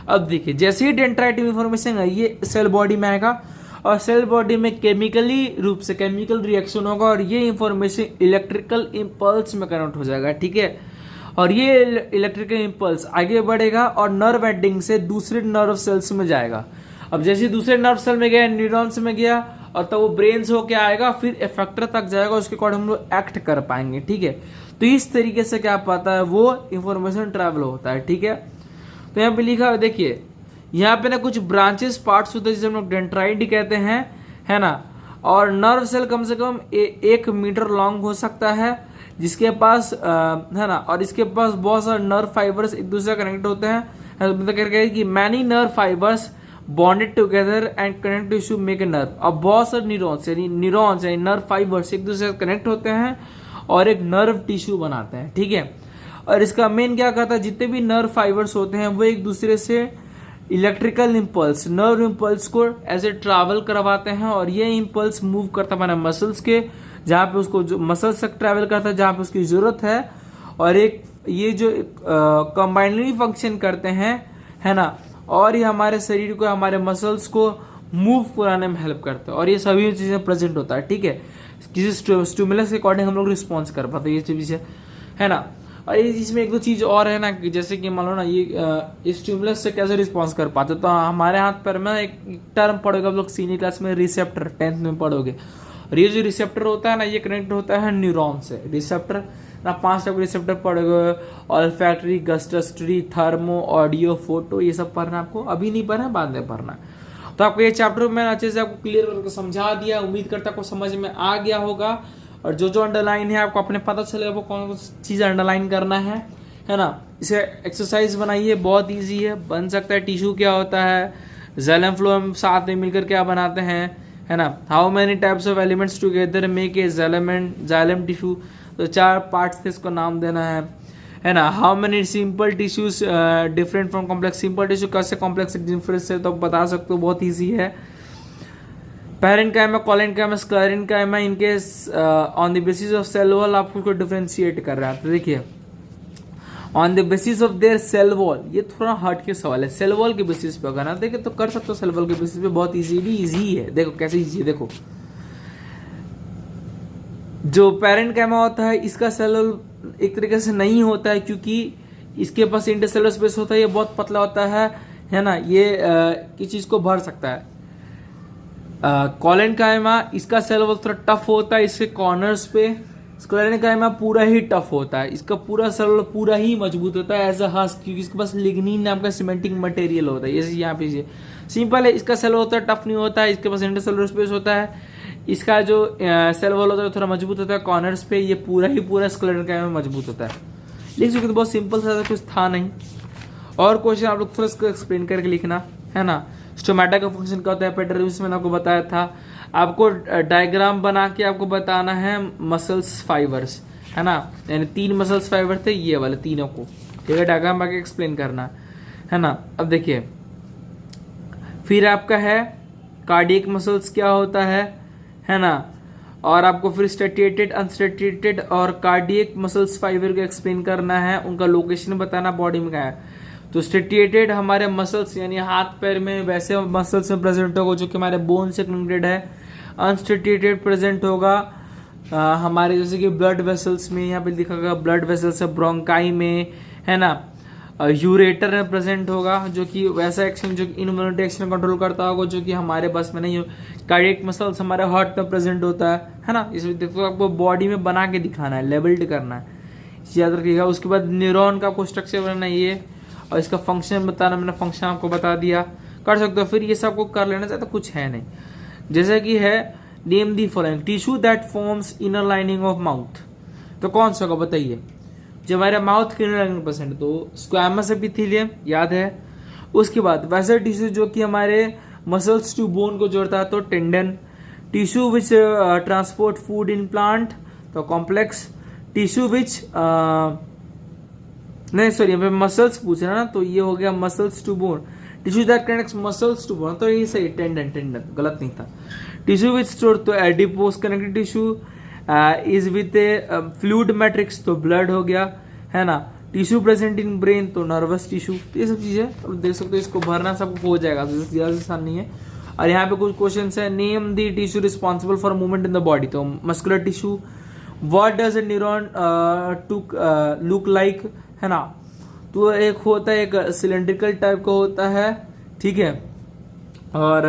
अब देखिए जैसे ही डेंड्राइट में इंफॉर्मेशन है, ये सेल बॉडी में आएगा, और सेल बॉडी में केमिकली रूप से केमिकल रिएक्शन होगा, और ये इंफॉर्मेशन इलेक्ट्रिकल इम्पल्स में कन्वर्ट हो जाएगा, ठीक है। और ये इलेक्ट्रिकल इम्पल्स आगे बढ़ेगा और नर्व एंडिंग से दूसरे नर्व सेल्स में जाएगा। अब जैसे दूसरे नर्व सेल में गया, न्यूरॉन्स में गया, और तब वो ब्रेन से होके आएगा, फिर इफेक्टर तक जाएगा, उसके अकॉर्डिंग हम लोग एक्ट कर पाएंगे, ठीक है। तो इस तरीके से क्या पाता है, वो इंफॉर्मेशन ट्रैवल होता है, ठीक है। तो यहाँ पे लिखा है, देखिए यहाँ पे ना कुछ ब्रांचेस पार्ट्स होते हैं जिसे हम लोग डेंड्राइट कहते हैं, है ना। और नर्व सेल कम से कम 1 मीटर लॉन्ग हो सकता है, जिसके पास है ना, और इसके पास बहुत सारे नर्व फाइबर्स एक दूसरे से कनेक्ट होते हैं। मतलब कहते कि many nerve fibres bonded together and connect tissue make a nerve. अब बहुत सारे न्यूरॉन्स यानी नर्व फाइबर्स एक दूसरे से कनेक्ट होते हैं और एक नर्व टिश्यू बनाते हैं, ठीक है। और इसका मेन क्या करता है, जितने भी नर्व फाइबर्स होते हैं वो एक दूसरे से इलेक्ट्रिकल इम्पल्स, नर्व इम्पल्स को ऐसे ट्रैवल करवाते हैं, और ये इम्पल्स मूव करता है हमारे मसल्स के, जहाँ पे उसको जो मसल्स तक ट्रैवल करता है जहाँ पे उसकी जरूरत है, और एक ये जो कंबाइनली फंक्शन करते हैं, है ना। और ये हमारे शरीर को, हमारे मसल्स को मूव कराने में हेल्प करता है, और ये सभी चीजें प्रेजेंट होता है, ठीक है। किसी स्टिमुलस के अकॉर्डिंग हम लोग रिस्पॉन्स कर पाते हैं ये चीजें, है ना। और इसमें एक दो चीज और है ना, कि जैसे कि मान लो ना ये स्टिमुलस से कैसे रिस्पॉन्स कर पाते, तो हमारे हाथ पैर में एक टर्म पढ़ोगे आप लोग सीनियर क्लास में, रिसेप्टर 10th में पढ़ोगे। और ये जो रिसेप्टर होता है ना, ये कनेक्ट होता है न्यूरॉन से। रिसेप्टर ना 5 टाइप रिसेप्टर पढ़ोगे, ऑल्फैक्टरी, गस्टरी, थर्मो, ऑडियो, फोटो, ये सब पढ़ना आपको, अभी नहीं पढ़ना, बाद में पढ़ना। तो आपको ये चैप्टर मैंने अच्छे से आपको क्लियर करके समझा दिया, उम्मीद करता आपको समझ में आ गया होगा। और जो अंडरलाइन है आपको अपने पता चलेगा वो कौन कौन चीज अंडरलाइन करना है ना। इसे एक्सरसाइज बनाइए, बहुत इजी है, बन सकता है। टिश्यू क्या होता है, जाइलम फ्लोएम साथ में मिलकर क्या बनाते हैं, है ना। How many types of elements together make a xylem tissue, तो 4 पार्ट्स थे, इसको नाम देना है ना। How many simple tissues different from complex, simple tissue कैसे कॉम्प्लेक्स डिफरेंस है तो बता सकते हो, बहुत ईजी है। पैरेन्काइमा, कोलेन्काइमा, स्क्लेरेन्काइमा, इनके on the basis of cell wall आपको डिफरेंशिएट कर रहा है। तो देखिए on the basis of their cell wall, ये थोड़ा हट के सवाल है, सेल वॉल के बेसिस पे होगा ना, देखिए तो कर सकते हो सेल वॉल के बेसिस पे, बहुत इजी है। देखो कैसे इजी है, देखो जो पैरेन्काइमा होता है इसका सेल वॉल एक तरीके से नहीं होता है, क्योंकि इसके पास इंटरसेलुलर स्पेस होता है, ये बहुत पतला होता है ना, ये किस चीज को भर सकता है। कोलेन्काइमा इसका सेल वॉल थोड़ा टफ होता है, इसके कॉर्नर्स पे। स्क्लेरेन्काइमा पूरा ही टफ होता है, इसका पूरा सेल वॉल पूरा ही मजबूत होता है एज अ हस्क, क्योंकि इसके पास लिग्निन नाम का सीमेंटिंग मटेरियल होता है। जैसे यहाँ पे सिंपल है, इसका सेल होता है टफ नहीं होता है, इसके पास इंटरसेलुलर स्पेस होता है। इसका जो सेल वॉल होता है थोड़ा मजबूत होता है कॉर्नर्स पे, ये पूरा स्क्लेरेन्काइमा मजबूत होता है। लिख सकते, बहुत सिंपल सा, कुछ था नहीं। और क्वेश्चन आप लोग थोड़ा इसको एक्सप्लेन करके लिखना, है ना। स्टोमेटा का फंक्शन क्या होता है, एपिडर्मिस मैंने आपको बताया था। आपको डायग्राम बना के आपको बताना है मसल्स फाइबर्स, है ना, यानी 3 मसल्स फाइबर थे ये वाले तीनों को, ठीक है, डायग्राम बना के एक्सप्लेन करना है ना। अब देखिए फिर आपका है कार्डियक मसल्स क्या होता है ना। और आपको फिर स्टेटिएटेड, अनस्टेटिएटेड और कार्डियक मसल्स फाइबर को एक्सप्लेन करना है, उनका लोकेशन बताना बॉडी में क्या है। तो स्टेटिएटेड हमारे मसल्स यानी हाथ पैर में वैसे मसल्स में प्रेजेंट होगा जो कि हमारे बोन से कनेक्टेड है। अनस्टेटिएटेड प्रेजेंट होगा हमारे जैसे कि ब्लड वेसल्स में, यहाँ पे लिखा गया ब्लड वेसल्स है, ब्रोंकाई में, है ना। यूरेटर में प्रेजेंट होगा जो कि वैसा एक्शन जो इनवॉल्यूंटरी एक्शन कंट्रोल करता होगा जो कि हमारे बस में नहीं हो। कार्डियक मसल्स हमारे हार्ट में प्रेजेंट होता है ना। इसमें देखो आपको बॉडी में बना के दिखाना है, लेबल्ड करना है, याद रखिएगा। उसके बाद न्यूरॉन का आपको स्ट्रक्चर बनाना है ये, और इसका फंक्शन बताना, मैंने फंक्शन आपको बता दिया, कर सकते हो। फिर ये सब को कर लेना चाहिए, तो कुछ है नहीं। जैसे कि है name the following tissue that forms inner lining of mouth, तो कौन सा होगा बताइए। जो हमारे माउथ की इनर लाइनिंग परसेंट, तो स्क्वैमस एपिथेलियम याद है। उसके बाद वैसे टिश्यू जो कि हमारे मसल्स टू बोन को जोड़ता है, तो tendon. Tissue which transport food in plant, तो कॉम्प्लेक्स। टिश्यू विच नहीं सॉरी मसल्स पूछ रहा ना, तो ये हो गया muscles to bone. Tissue that connects muscles to bone, तो ये सही, टेंडन गलत नहीं था। टिश्यू विच स्टोर, तो adipose connected tissue is with a fluid matrix, तो ब्लड हो गया, है ना। टिश्यू प्रेजेंट इन ब्रेन, तो नर्वस टिश्यू। ये सब चीजें अब देख सकते हो, इसको भरना सबको हो जाएगा, ज्यादा आसान नहीं है। और यहाँ पे कुछ क्वेश्चन है, name the tissue responsible for movement in the body, तो muscular tissue. What does a neuron to look like, है ना। तो एक होता है, एक सिलेंड्रिकल टाइप का होता है, ठीक है। और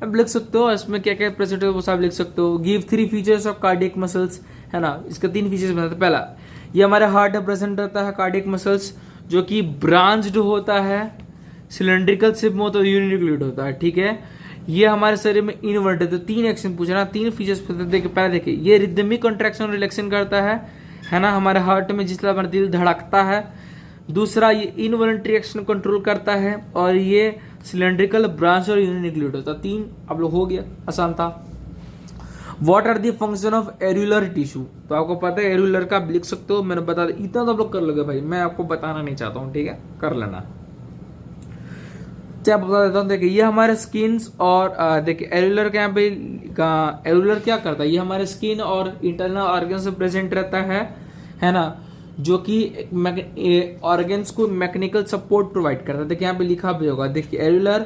अब लिख सकते हो इसमें क्या क्या प्रेजेंट है वो सब लिख सकते हो। Give 3 features of cardiac muscles, है ना। इसका 3 फीचर्स बताते हैं। पहला, ये हमारे हार्ट में प्रेजेंट रहता है कार्डियक मसल्स, जो कि ब्रांच्ड होता है सिलेंड्रिकल शेप में होता है, यूनिन्यूक्लियोइड होता है, ठीक है। ये हमारे शरीर में इनवर्ट है, तो 3 एक्शन पूछना, 3 फीचर्स देखिए। पहले देखिए ये रिदमिक कॉन्ट्रैक्शन और रिलैक्शन करता है ना, हमारे हार्ट में जिस तरह हमारा दिल धड़कता है। दूसरा ये इनवॉलंटरी एक्शन कंट्रोल करता है, और ये सिलेंड्रिकल, ब्रांच और यूनिन्यूक्लियोइड होता है। 3 अब लोग हो गया, आसान था। What are the function of areolar tissue, तो आपको पता है एरुलर का आप लिख सकते हो, मैंने बता दिया, इतना तो आप लोग कर लोगे भाई, मैं आपको बताना नहीं चाहता हूँ, ठीक है, कर लेना। आप बता देता हूँ, देखिए ये हमारे स्किन और देखिए एरुलर के यहाँ पे एरुलर क्या करता है, ये हमारे स्किन और इंटरनल ऑर्गन से प्रेजेंट रहता है ना, जो कि ऑर्गन्स को मैकेनिकल सपोर्ट प्रोवाइड करता है। देखिए यहाँ पे लिखा भी होगा, देखिए एरुलर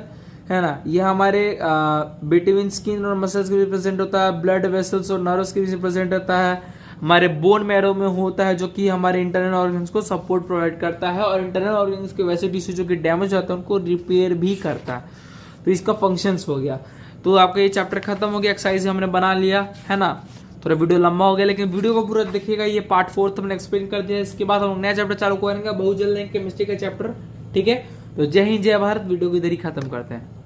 है ना, ये हमारे बिटवीन स्किन और मसल्स के भी प्रेजेंट होता है, ब्लड वेसल्स और नर्व्स के भी प्रेजेंट रहता है, हमारे बोन मैरो में होता है, जो कि हमारे इंटरनल ऑर्गन्स को सपोर्ट प्रोवाइड करता है, और इंटरनल ऑर्गन्स के वैसे टिश्यू जो कि डैमेज होता है उनको रिपेयर भी करता है। तो इसका फंक्शंस हो गया। तो आपका ये चैप्टर खत्म हो गया, एक्सरसाइज हमने बना लिया है ना। थोड़ा वीडियो लंबा हो गया, लेकिन वीडियो को पूरा देखिएगा, ये पार्ट 4 हमने एक्सप्लेन कर दिया। इसके बाद हम नया चैप्टर चालू करेंगे बहुत जल्द, केमिस्ट्री का चैप्टर, ठीक है। तो जय हिंद जय भारत, वीडियो को इधर ही खत्म करते हैं।